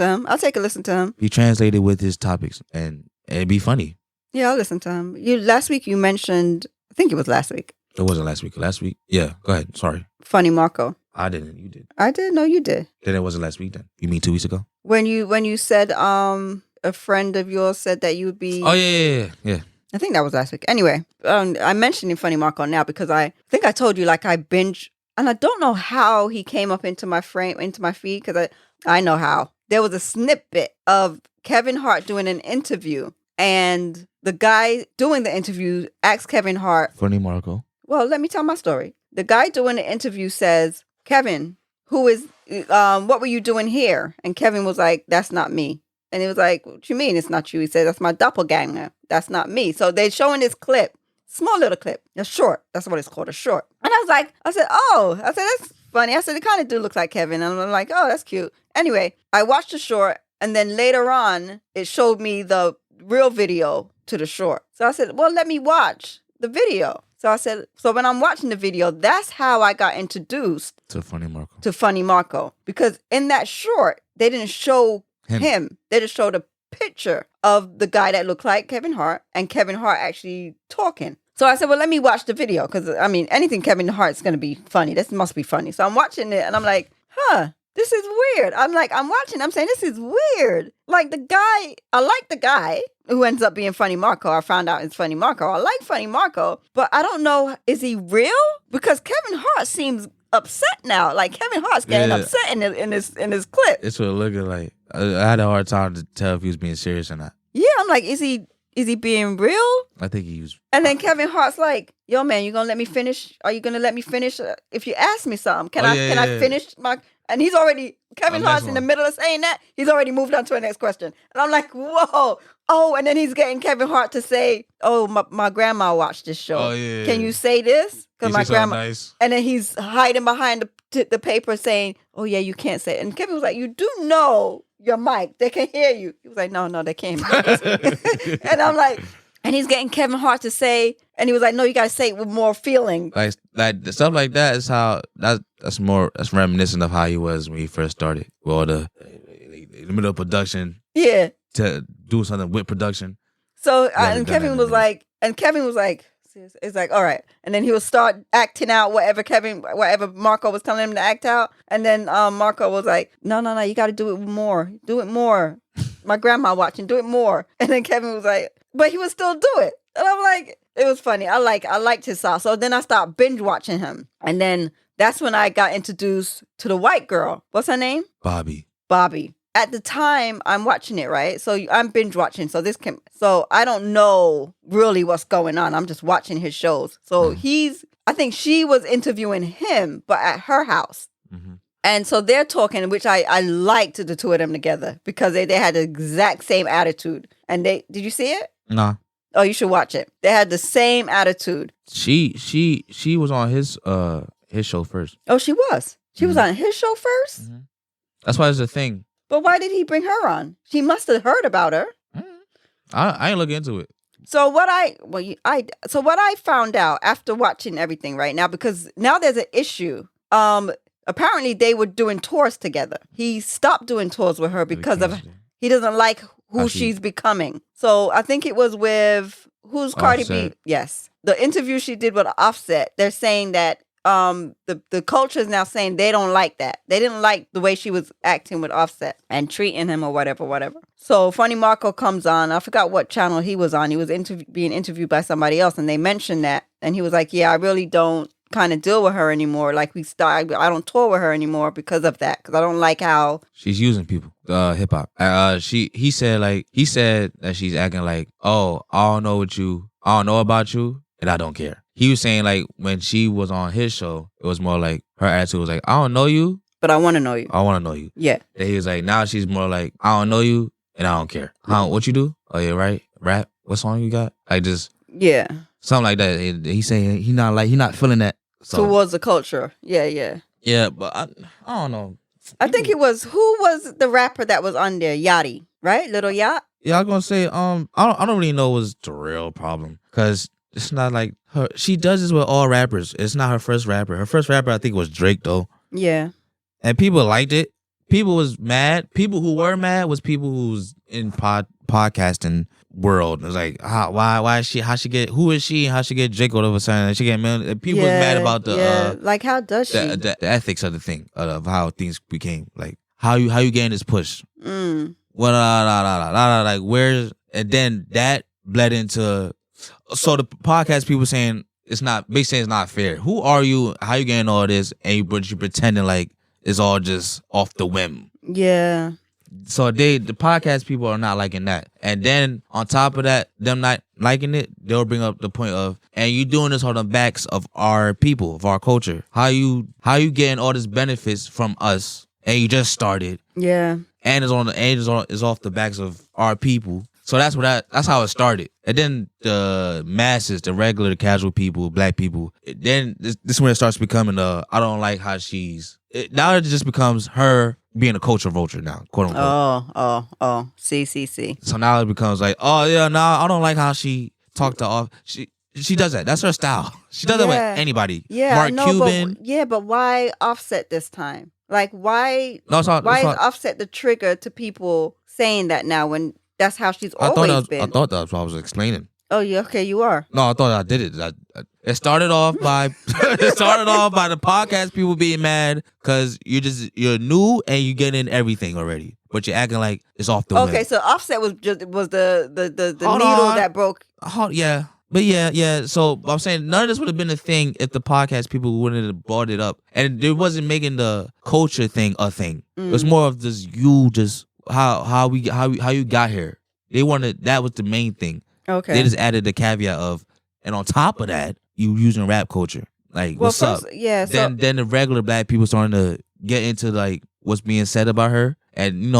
to him. He translated with his topics, and it'd be funny. Yeah, I'll listen to him. Last week you mentioned, I think it was last week. It wasn't last week. Last week? Yeah, go ahead. Sorry. Funny Marco. I didn't. You did. I did? No, you did. Then it wasn't last week then. You mean 2 weeks ago? When you said a friend of yours said that you would be... Oh, yeah. I think that was last week. Anyway, I'm mentioning Funny Marco now because I think I told you like I binge, and I don't know how he came up into my feed because I know how. There was a snippet of Kevin Hart doing an interview, and the guy doing the interview asked Kevin Hart... Funny Marco. Well, let me tell my story. The guy doing the interview says, Kevin, what were you doing here? And Kevin was like, that's not me. And he was like, what you mean it's not you? He said, that's my doppelganger. That's not me. So they're showing this clip, small little clip, a short. That's what it's called, a short. And I said, that's funny. I said, it kind of do look like Kevin. And I'm like, oh, that's cute. Anyway, I watched the short. And then later on, it showed me the real video to the short. So I said, well, let me watch the video. So I said, so when I'm watching the video, that's how I got introduced to Funny Marco. Because in that short, they didn't show him. They just showed a picture of the guy that looked like Kevin Hart and Kevin Hart actually talking. So I said, well, let me watch the video. Because, I mean, anything Kevin Hart's going to be funny. This must be funny. So I'm watching it and I'm like, this is weird. I'm watching. I'm saying, this is weird. Like I like the guy who ends up being Funny Marco. I found out it's Funny Marco. I like Funny Marco, but I don't know, is he real? Because Kevin Hart seems upset now. Like Kevin Hart's getting upset in this clip. It's what it looked like. I had a hard time to tell if he was being serious or not. Yeah, I'm like, is he being real? I think he was. And then Kevin Hart's like, yo, man, you gonna let me finish? Are you gonna let me finish if you ask me something? Can I finish my... And he's already, Kevin Hart's in the middle of saying that. He's already moved on to the next question. And I'm like, whoa. Oh, and then he's getting Kevin Hart to say, oh, my grandma watched this show. Oh, yeah. Can you say this? Because my grandma. Nice. And then he's hiding behind the paper saying, oh, yeah, you can't say it. And Kevin was like, you do know your mic. They can hear you. He was like, no, they can't. And I'm like, and he's getting Kevin Hart to say, and he was like, no, you got to say it with more feeling. Like stuff like that is how, that's reminiscent of how he was when he first started. Well, in the middle of production. Yeah. To do something with production. So, and Kevin was like, it's like, all right. And then he would start acting out whatever Marco was telling him to act out. And then Marco was like, no, you got to do it more. Do it more. My grandma watching, do it more. And then Kevin was like, but he would still do it. And I'm like, it was funny. I liked his style. So then I started binge watching him. And then that's when I got introduced to the white girl. What's her name? Bobby. At the time, I'm watching it, right? So I'm binge watching. So I don't know really what's going on. I'm just watching his shows. So I think she was interviewing him, but at her house. Mm-hmm. And so they're talking, which I liked the two of them together because they had the exact same attitude. And did you see it? No. Oh, you should watch it. They had the same attitude. She was on his show first. Oh, she was. She was on his show first? Mm-hmm. That's why it's a thing. But why did he bring her on? She must have heard about her. I ain't looking into it. So what I found out after watching everything right now, because now there's an issue. Apparently they were doing tours together. He stopped doing tours with her because he doesn't like who she's becoming. So I think it was with Cardi B? Yes. The interview she did with Offset, they're saying that the culture is now saying they don't like that. They didn't like the way she was acting with Offset and treating him or whatever. So Funny Marco comes on. I forgot what channel he was on. He was being interviewed by somebody else, and they mentioned that. And he was like, yeah, I really don't kind of deal with her anymore. Like I don't tour with her anymore because of that. Because I don't like how she's using people, hip hop. He said that she's acting like, oh, I don't know about you, and I don't care. He was saying like when she was on his show, it was more like her attitude was like, I don't know you, But I want to know you. I want to know you. Yeah. And he was like, now she's more like, I don't know you and I don't care. What you do? Oh yeah, right. Rap. What song you got? Like just something like that. He saying he not feeling that. So. Towards the culture. Yeah. Yeah, but I don't know. I think it was, who was the rapper that was on there? Yachty, right? Little Yacht? Yeah, I was gonna say, I don't really know what's the real problem. Cause it's not like her. She does this with all rappers. It's not her first rapper. Her first rapper, I think, was Drake though. Yeah. And people liked it. People was mad. People who were mad was people who's in podcasting world. It was like, why is she? Who is she? And how she get Drake all of a sudden? She get million. People was mad about the like how does she? The ethics of the thing of how things became. Like how you getting this push? What like where's, and then that bled into. So the podcast people saying it's not. Big saying it's not fair. Who are you? How you getting all this? And you pretending like it's all just off the whim. Yeah. So the podcast people are not liking that. And then on top of that, them not liking it, they'll bring up the point of, and you doing this on the backs of our people, of our culture. How you getting all these benefits from us and you just started. Yeah. And it's off the backs of our people. So that's how it started. And then the masses, the regular, the casual people, black people, then this is when it starts becoming I don't like how now it just becomes her being a culture vulture now, quote unquote. Oh. See. So now it becomes like, oh yeah, I don't like how she talked to off. She does that. That's her style. She does that with anybody. Yeah, Mark Cuban. But why Offset this time? Like why? Why is Offset the trigger to people saying that now when that's how she's always been? I thought that's what I was explaining. Oh, yeah, okay, you are. No, I thought I did it. It started off by the podcast people being mad because you're new and you get in everything already, but you're acting like it's off the whim. Okay, so Offset was the needle that broke. Yeah. But yeah. So I'm saying none of this would have been a thing if the podcast people wouldn't have brought it up, and it wasn't making the culture thing a thing. It was more of just how you got here. They wanted, that was the main thing. Okay. They just added the caveat of, and on top of that, you using rap culture. Like, what's up? Yeah. Then the regular black people starting to get into like what's being said about her, and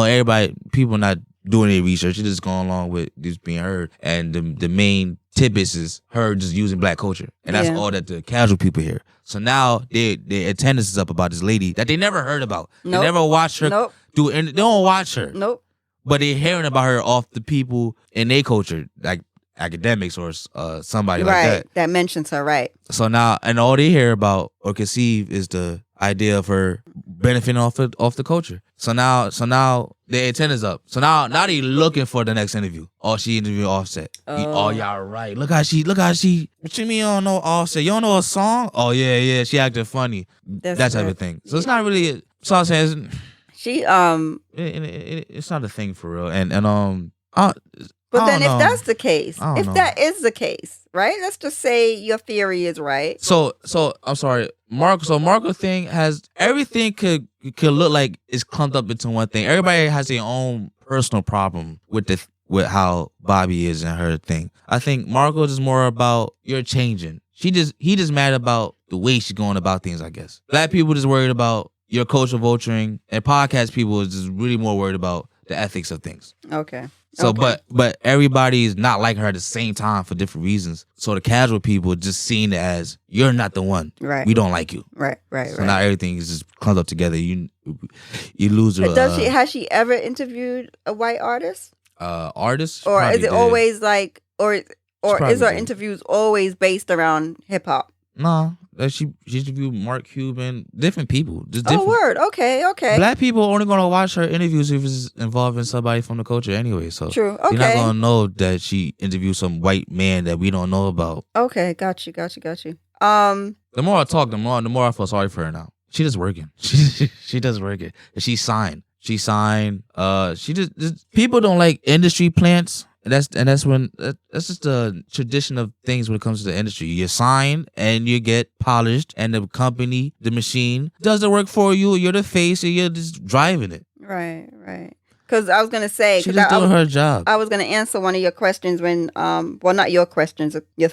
people not doing any research. They're just going along with just being heard. And the main tidbits is her just using black culture, and that's all that the casual people hear. So now their attendance is up about this lady that they never heard about. Nope. They never watched her do, and they don't watch her. Nope. But they're hearing about her off the people in their culture, like academics or somebody like that. That mentions her, right. So now, and all they hear about or conceive is the idea of her benefiting off the culture. So now their attendance up. So now they looking for the next interview. Oh, she interviewed Offset. Oh, y'all right. Look how she. What you mean you don't know Offset? You don't know a song? Oh yeah, she acted funny. That type of thing. So it's not really. So I'm saying it's not a thing for real. And but then if that's the case, that is the case, right? Let's just say your theory is right. So I'm sorry, Marco. So Marco thing has everything could look like it's clumped up into one thing. Everybody has their own personal problem with how Bobby is and her thing. I think Marco is more about you're changing. He just mad about the way she's going about things, I guess. Black people just worried about your culture vulturing, and podcast people is just really more worried about the ethics of things. Okay. So, but everybody is not like her at the same time for different reasons. So the casual people just seen it as you're not the one. Right. We don't like you. Right. So now everything is just clumped up together. You lose her. Has she ever interviewed a white artist? Artist? Or is it always like, or is her interviews always based around hip hop? No, she interviewed Mark Cuban, different people. Just different. Oh, word. Okay. Black people are only gonna watch her interviews if it's involving somebody from the culture anyway. So true. Okay. You're not gonna know that she interviewed some white man that we don't know about. Okay, got you. The more I talk, the more I feel sorry for her now. She just working. She does working. She signed. She just people don't like industry plants. That's just the tradition of things when it comes to the industry. You sign and you get polished, and the company, the machine, does the work for you. You're the face, and you're just driving it. Right. Because I was gonna say, she's just doing her job. I was gonna answer one of your questions when, well, not your questions, your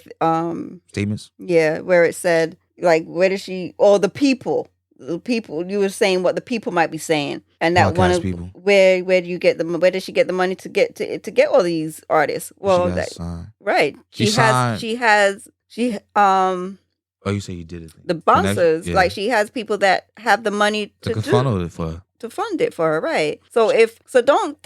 statements. Yeah, where it said like, where does she? Or the people. people. You were saying what the people might be saying, and that one Podcast of people. where do you get where does she get the money to get all these artists? Well, She got signed. right. She Oh, you say you did it. the sponsors. Yeah. Like she has people that have the money To funnel it for her. to fund it for her, right? So don't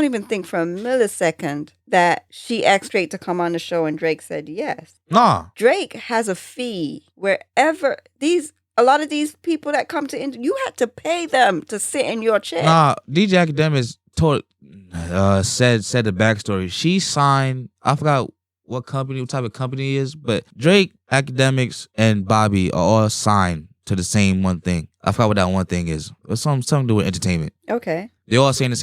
even think for a millisecond that she asked Drake to come on the show and Drake said yes. Nah. Drake has a fee wherever a lot of these people that come to you had to pay them to sit in your chair. Nah, DJ Academics said the backstory. She signed, I forgot what type of company it is, but Drake, Academics, and Bobby are all signed to the same one thing. I forgot what that one thing is. It's something to do with entertainment. Okay. They're all saying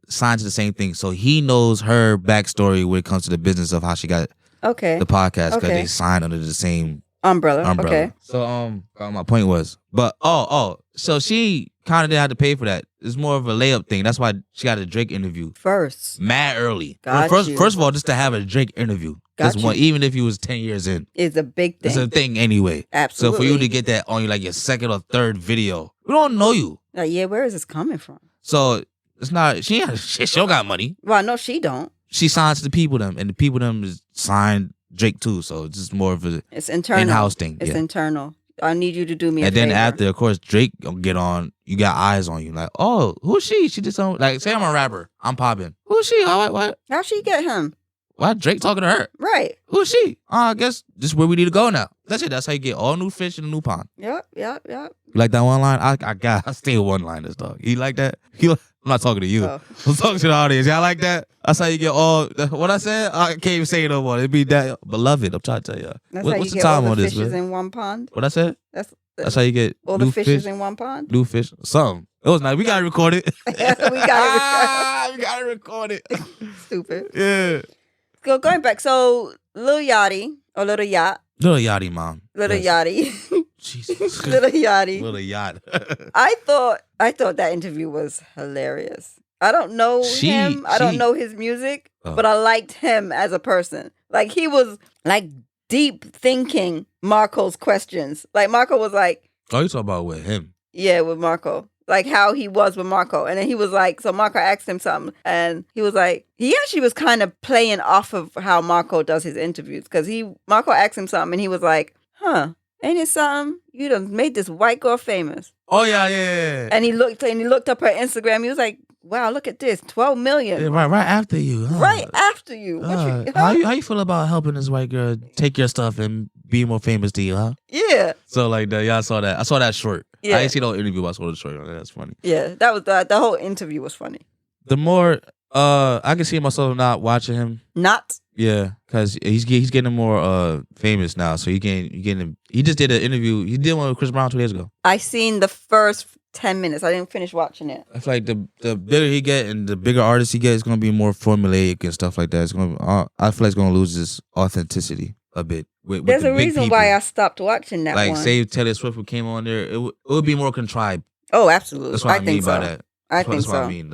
signed to the same thing. So he knows her backstory when it comes to the business of how she got the podcast because they signed under the same umbrella. Okay. So my point was, but so she kind of didn't have to pay for that. It's more of a layup thing. That's why she got a Drake interview first, mad early. Got you. First of all, just to have a Drake interview, even if he was 10 years in, it's a big thing. It's a thing anyway. Absolutely. So for you to get that on your second or third video, we don't know you. Yeah, where is this coming from? So it's not. She don't got money. Well, no, she don't. She signs to the people them, and the people them is signed Drake too. So it's just more of it's internal in-house thing. It's internal. I need you to do me a favor. favor. And then after, of course, Drake gonna get on. You got eyes on you. Like, oh, who's she? She did something. Like, say I'm a rapper. I'm popping. Who's she? What? How'd she get him? Why Drake talking to her? Right. Who's she? I guess this is where we need to go now. That's it. That's how you get all new fish in a new pond. Yep. You like that one line? I stay one liners, dog. You like that? I'm not talking to you. Oh. I'm talking to the audience. Y'all like that? That's how you get all. What I said? I can't even say it no more. It'd be that beloved. I'm trying to tell y'all. That's What's how you the get time all on the this, fishes man? in one pond. What I said? That's how you get all new the fishes fish, in one pond. new fish. Something. It was nice. We gotta record it. We gotta we gotta record it. Stupid. Yeah. So going back, so Lil Yachty or Little Yacht. Little Yachty, mom. Little Yachty. Jesus. Little Yachty. Little Yacht. I thought that interview was hilarious. I don't know him. I don't know his music, but I liked him as a person. Like he was like deep thinking Marco's questions. Like Marco was like, oh, you talking about with him? Yeah, with Marco. Like how he was with Marco. And then he was like, so Marco asked him something and he was like, he actually was kind of playing off of how Marco does his interviews. Because Marco asked him something and he was like, ain't it something? You done made this white girl famous. Oh yeah. And he looked up her Instagram. He was like, wow, look at this, 12 million. Yeah, right after you. Huh? Right after you. How you feel about helping this white girl take your stuff and be more famous to you, huh? Yeah. So like y'all saw that. I saw that short. Yeah. I didn't see no interview. I saw the short. That's funny. Yeah, that was the whole interview was funny. The more I can see myself not watching him. Not. Yeah, because he's getting more famous now. So he just did an interview. He did one with Chris Brown 2 days ago. I seen the first 10 minutes. I didn't finish watching it. I feel like the bigger he get and the bigger artist he gets, it's gonna be more formulaic and stuff like that. I feel like it's gonna lose its authenticity a bit. With There's the a big reason people. why I stopped watching that like one. say Taylor Swift came on there, it would be more contrived. Oh, absolutely. That's what I mean think by so. that. I think That's so. what I mean.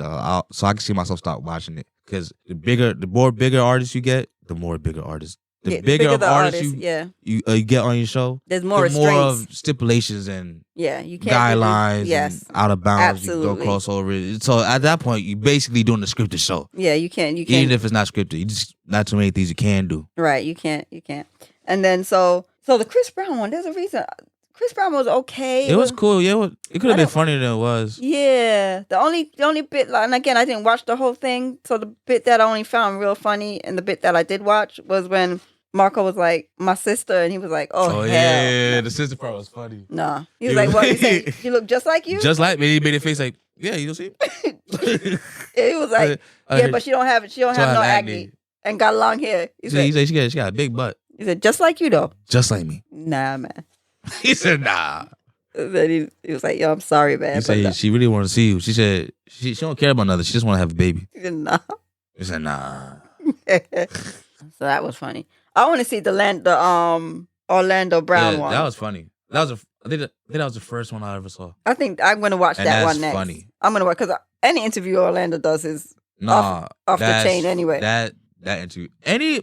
So I can see myself stop watching it because the more bigger artists you get, the more bigger artists. The bigger of the artists artist, you get on your show, there's more the more restraints. of stipulations and You can't guidelines, yes, and out of bounds. absolutely. You don't cross over it. So at that point, you're basically doing the scripted show. Yeah, you can't. Even if it's not scripted, you just not too many things you can do. Right, you can't. And then so the Chris Brown one. There's a reason. Chris Brown was okay. It was cool. Yeah, it could have been funnier than it was. Yeah, the only bit, and again, I didn't watch the whole thing. So the bit that I only found real funny, and the bit that I did watch was when Marco was like, "My sister," and he was like, "Oh, hell." Yeah, the sister part was funny. Nah, he was like, "What?" He said, "She look just like you." Just like me. He made a face like, "Yeah, you don't see." He was like, "Yeah, but she don't have no acne and got long hair." He said, she got a big butt. "He said just like you though." Just like me. Nah, man. He said, "Nah." Then he was like, "Yo, I'm sorry, man." He said she really wanted to see you. She said she don't care about nothing. She just want to have a baby. He said, "Nah." He said, "Nah." So that was funny. I want to see the Orlando Brown one. That was funny. I think that was the first one I ever saw. I think I'm gonna watch that one next. Funny. I'm gonna watch because any interview Orlando does is off the chain anyway. That interview,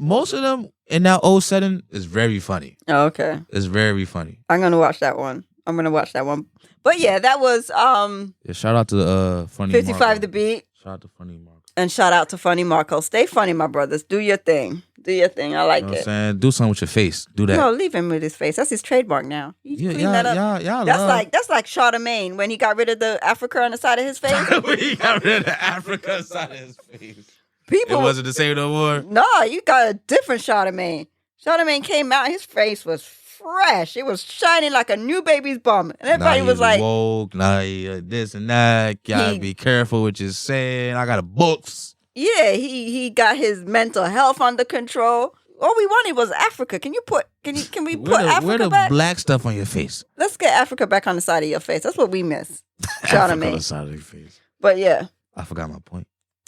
most of them in that old setting is very funny. Oh, okay. It's very funny. I'm gonna watch that one. I'm gonna watch that one. But yeah, that was Yeah, shout out to Funny 55 Marco. The Beat. Shout out to Funny Marco. And shout out to Funny Marco. Stay funny, my brothers. Do your thing. Do your thing. I like You know what I'm it. saying? Do something with your face. Do that. No, leave him with his face. That's his trademark now. You clean that up. Y'all That's like Charlemagne when he got rid of the Africa on the side of his face. when he got rid of the Africa side of his face. People It wasn't the same no more. No, you got a different Charlemagne. Charlemagne came out, his face was fresh. It was shining like a new baby's bum. And everybody was like, woke, nah, he, this and that. Gotta be careful what you're saying. I got a books. yeah, he got his mental health under control. All we wanted was Africa. Can we put Africa Where the back? black stuff on your face? Let's get Africa back on the side of your face. That's what we miss. Africa on Charlemagne. the side of your face. But yeah. I forgot my point.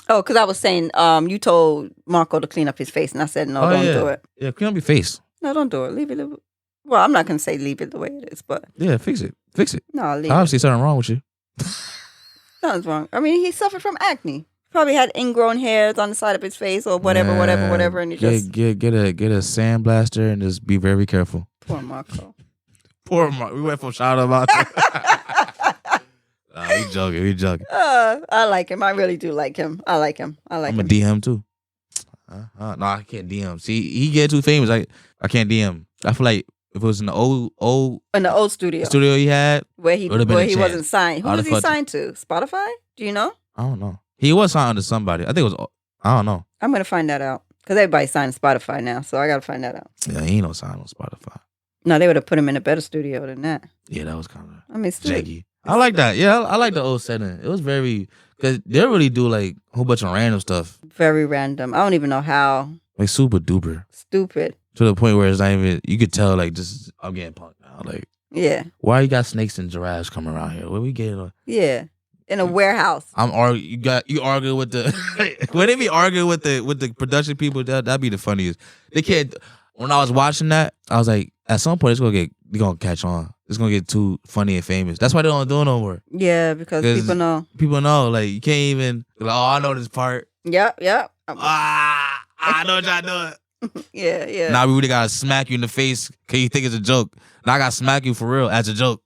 Oh, because I was saying, you told Marco to clean up his face, and I said, no, don't do it. Yeah, clean up your face. No, don't do it. Leave it. Well, I'm not going to say leave it the way it is, but Yeah, fix it. Fix it. no, leave it. Obviously, something wrong with you. Nothing's wrong. I mean, he suffered from acne. Probably had ingrown hairs on the side of his face or whatever, and he just... Get a sandblaster and just be very careful. Poor Marco. Poor Mark. We went from shout out to... Nah, we joking. I like him. I really do like him. I like him. I'm a DM too. No, I can't DM. See, he get too famous. I can't DM. I feel like if it was in the old in the old studio he had, where he would've been a wasn't chance. signed. Who I'd was have he fucked signed to? Spotify? Do you know? I don't know. He was signed under somebody. I think it was. I don't know. I'm gonna find that out because everybody's signed to Spotify now, so I gotta find that out. Yeah, he ain't no sign on Spotify. No, they would have put him in a better studio than that. Yeah, that was kind of I mean, still, janky. I like that. Yeah, I like the old setting. It was very because they really do like a whole bunch of random stuff, very random. I don't even know how. like super duper, Stupid. to the point where it's not even. You could tell like this. I'm getting punked now. Like, Yeah. why you got snakes and giraffes coming around here? Where we getting? Yeah. In a warehouse. You arguing with the when they be arguing with the production people, that'd be the funniest. They can't. When I was watching that, I was like, at some point they're gonna catch on. It's gonna get too funny and famous. That's why they don't do it no more. Yeah, because people know. People know, like you can't even. Like, oh, I know this part. Yep. I know what y'all doing. Yeah. Now we really gotta smack you in the face because you think it's a joke. Now I gotta smack you for real as a joke,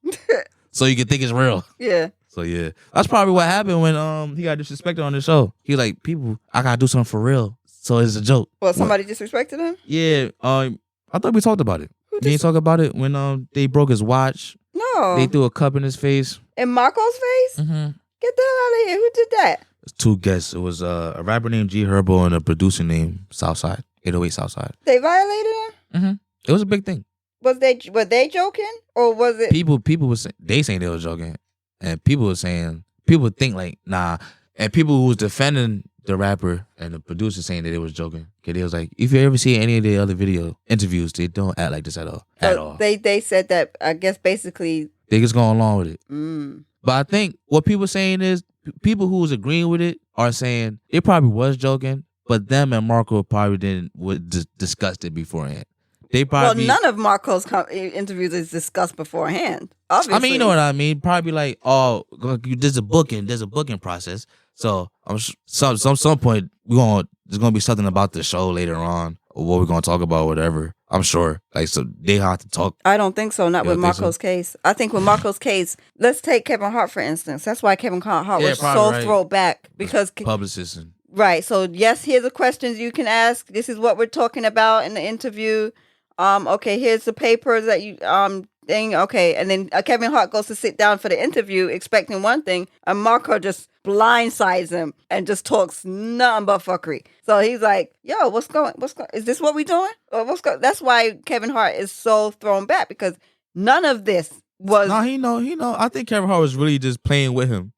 so you can think it's real. Yeah. So yeah, that's probably what happened when he got disrespected on the show. He was like, people, I gotta do something for real, so it's a joke. Well, somebody disrespected him? Yeah, I thought we talked about it. Who Didn't you talk about it when they broke his watch? No. They threw a cup in his face. In Marco's face? Mm-hmm. Get the hell out of here. Who did that? It's two guests. It was a rapper named G Herbo and a producer named Southside, 808 Southside. They violated him? Mm-hmm. It was a big thing. Were they joking? Or was it... People were saying they were joking, and people were saying think like nah, and people who was defending the rapper and the producer saying that it was joking. Okay, they was like, if you ever see any of the other video interviews, they don't act like this at all. They said that, I guess, basically... They just going along with it. Mm. But I think what people saying is people who was agreeing with it are saying it probably was joking, but them and Marco probably discussed it beforehand. They probably none of Marco's interviews is discussed beforehand. Obviously. I mean, you know what I mean. Probably like, oh, there's a booking process. So I'm some point there's gonna be something about the show later on or what we're gonna talk about, whatever. I'm sure. Like, so they have to talk. I don't think so. Not with Marco's case. I think with Marco's case, let's take Kevin Hart for instance. That's why Kevin Hart was so thrown back because publicists and right. So yes, here's the questions you can ask. This is what we're talking about in the interview. Okay, here's the papers that you thing. Okay, and then Kevin Hart goes to sit down for the interview expecting one thing, and Marco just blindsides him and just talks nothing but fuckery. So he's like, "Yo, what's going? Is this what we doing? Or what's going?" That's why Kevin Hart is so thrown back because none of this was. No, he know. I think Kevin Hart was really just playing with him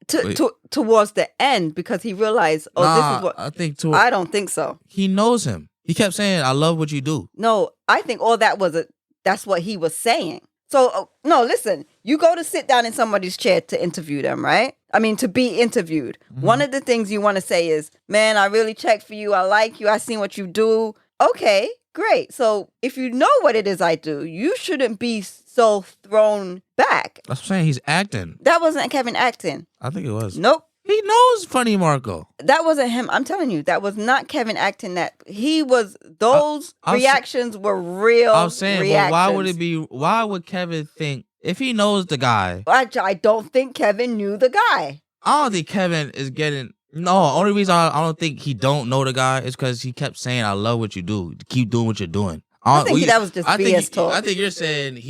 towards the end because he realized, this is what I think. I don't think so. He knows him. He kept saying, "I love what you do." No, I think all that that's what he was saying. So, no, listen, you go to sit down in somebody's chair to interview them, right? I mean, to be interviewed. Mm-hmm. One of the things you want to say is, man, I really checked for you. I like you. I seen what you do. Okay, great. So if you know what it is I do, you shouldn't be so thrown back. That's what I'm saying. He's acting. That wasn't Kevin acting. I think it was. Nope. He knows Funny Marco. That wasn't him. I'm telling you, that was not Kevin acting. That he was. Those reactions were real. I'm saying, reactions. well, why would it be? Why would Kevin think if he knows the guy, I don't think Kevin knew the guy. I don't think Kevin is getting. No, only reason I don't think he don't know the guy is because he kept saying, "I love what you do. Keep doing what you're doing." I think that was just BS talk. I think you're saying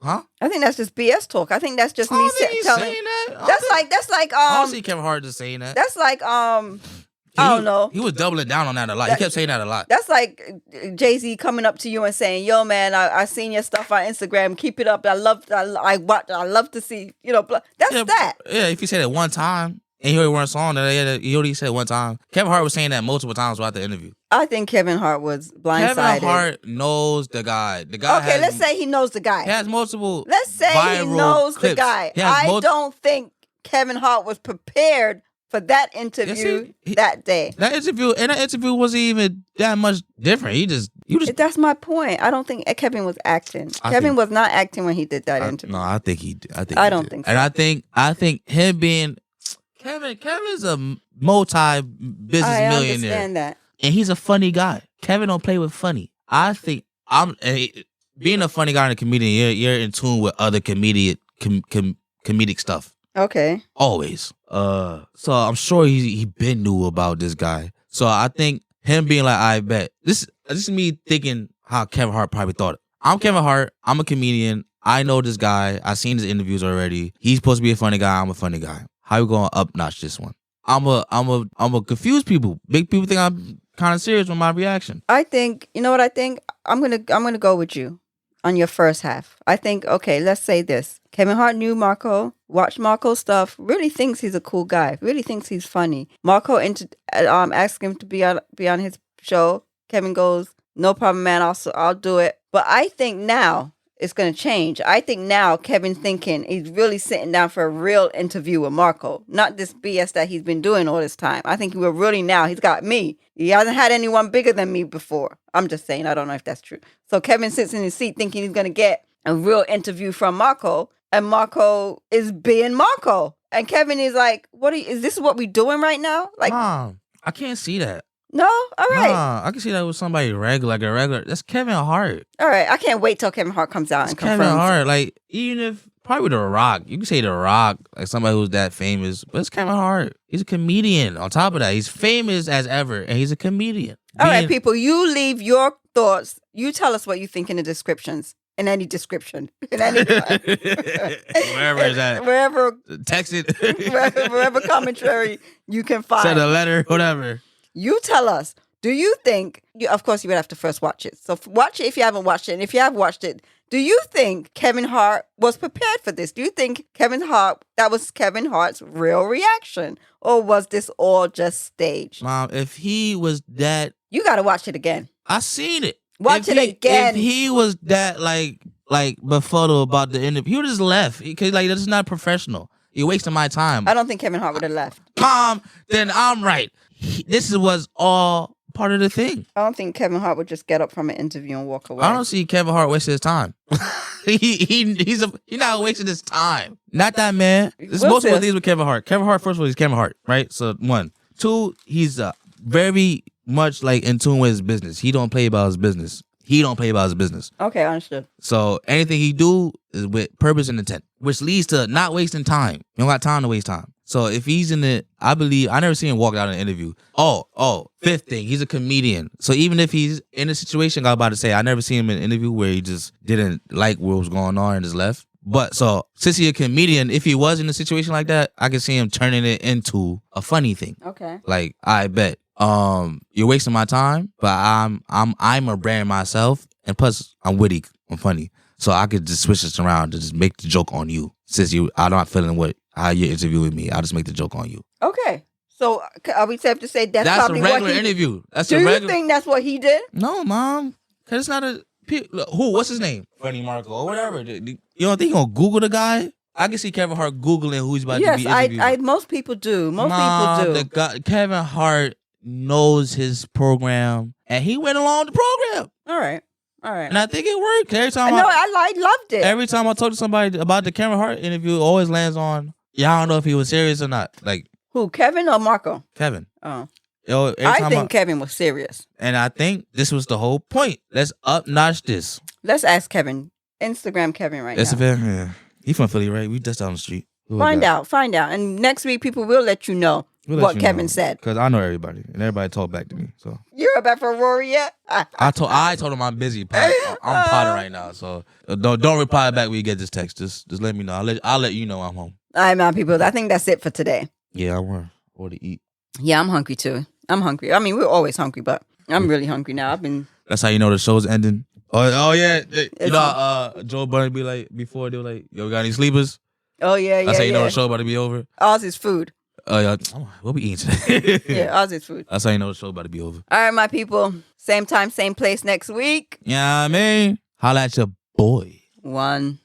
huh? I think that's just BS talk. I think that's just me telling. Saying that. That's like I don't see Kevin Hart just saying that. That's like I don't know. He was doubling down on that a lot. He kept saying that a lot. That's like Jay-Z coming up to you and saying, "Yo, man, I seen your stuff on Instagram. Keep it up. I love to see, that's that." Yeah, if you said it one time and he already won a song that he already said one time. Kevin Hart was saying that multiple times throughout the interview. I think Kevin Hart was blindsided. Kevin Hart knows the guy. The guy. Okay, let's say he knows the guy. He has multiple. Let's say he knows clips. the guy. I don't think Kevin Hart was prepared for that interview that day. That interview wasn't even that much different. You just. That's my point. I don't think Kevin was acting. Kevin was not acting when he did that interview. No, I think he did. I don't think so. And I think him being Kevin's a multi-business millionaire. I understand that. And he's a funny guy. Kevin don't play with funny. I think being a funny guy and a comedian, you're in tune with other comedic stuff. Okay. Always. So I'm sure he been knew about this guy. So I think him being like, I bet. This is me thinking how Kevin Hart probably thought it. I'm Kevin Hart. I'm a comedian. I know this guy. I've seen his interviews already. He's supposed to be a funny guy. I'm a funny guy. How you gonna up notch this one? I'm a confuse people. Big people think I'm kind of serious with my reaction. I think, you know what I think? I'm gonna go with you on your first half. I think, okay, let's say this. Kevin Hart knew Marco, watched Marco's stuff, really thinks he's a cool guy, really thinks he's funny. Marco asked him to be on his show. Kevin goes, "No problem, man. I'll do it." But I think now it's going to change. I think now Kevin's thinking he's really sitting down for a real interview with Marco, not this BS that he's been doing all this time. I think he's got me. He hasn't had anyone bigger than me before. I'm just saying, I don't know if that's true. So Kevin sits in his seat thinking he's going to get a real interview from Marco, and Marco is being Marco. And Kevin is like, is this what we doing right now? Like, Mom, I can't see that. No? All right. Nah, I can see that with somebody regular. That's Kevin Hart. All right. I can't wait till Kevin Hart comes out and confirms. Kevin Hart. Like, even if, probably The Rock. You can say The Rock, like somebody who's that famous, but it's Kevin Hart. He's a comedian. On top of that, he's famous as ever, and he's a comedian. All right, people, you leave your thoughts. You tell us what you think in the descriptions. In any description. In any wherever is that. Wherever. Text it. wherever commentary you can find. Send a letter, whatever. You tell us, do you think, of course you would have to first watch it. So watch it if you haven't watched it. And if you have watched it, do you think Kevin Hart was prepared for this? Do you think that was Kevin Hart's real reaction? Or was this all just staged? Mom, if he was that... You got to watch it again. I seen it. Watch it again. If he was that, like befuddled about the interview, he would have just left. Because, this is not professional. You're wasting my time. I don't think Kevin Hart would have left. Mom, then I'm right. This was all part of the thing. I don't think Kevin Hart would just get up from an interview and walk away. I don't see Kevin Hart wasting his time. He's not wasting his time. Not that man. There's multiple things with Kevin Hart. Kevin Hart, first of all, he's Kevin Hart, right? So 1. 2, he's very much in tune with his business. He don't play about his business. Okay, understood. So anything he do is with purpose and intent, which leads to not wasting time. You don't got time to waste time. So if he's in it, I never seen him walk out in an interview. Oh, 5th thing, he's a comedian. So even if he's in a situation, I was about to say, I never seen him in an interview where he just didn't like what was going on and just left. But so since he's a comedian, if he was in a situation like that, I could see him turning it into a funny thing. Okay. Like, I bet. You're wasting my time, but I'm a brand myself, and plus I'm witty, I'm funny. So I could just switch this around to just make the joke on you. Since I'm not feeling how you're interviewing me, I'll just make the joke on you. Okay. So are we safe to say that's probably a regular interview? Do you think that's what he did? No, Mom. Because it's not who? What's his name? Funny Marco or whatever. You don't think he's going to Google the guy? I can see Kevin Hart Googling who he's about to be interviewing. Yes, most people do. People do. Kevin Hart knows his program, and he went along the program. All right. And I think it worked. Every time I loved it. Every time I talk to somebody about the Kevin Hart interview, it always lands on, I don't know if he was serious or not. Like, who, Kevin or Marco? Kevin. Oh. I think Kevin was serious. And I think this was the whole point. Let's up-notch this. Let's ask Kevin. Instagram Kevin right now. Instagram, yeah. He from Philly, right? We just down the street. Find out. And next week, people will let you know what Kevin said. Because I know everybody, and everybody talk back to me. So you're back for Rory yet? I told him I'm busy. I'm potting right now, so don't reply back when you get this text. Just let me know. I'll let you know I'm home. All right, my people. I think that's it for today. Yeah, I want to eat. Yeah, I'm hungry too. I'm hungry. I mean, we're always hungry, but I'm really hungry now. That's how you know the show's ending. Oh yeah. You know, Joe Budden be like before they were like, "Yo, got any sleepers?" Oh yeah. That's how you know the show about to be over. Ours is food. Yeah, what we eating today? Yeah, ours is food. That's how you know the show about to be over. All right, my people. Same time, same place next week. Yeah, I mean, holla at your boy. 1.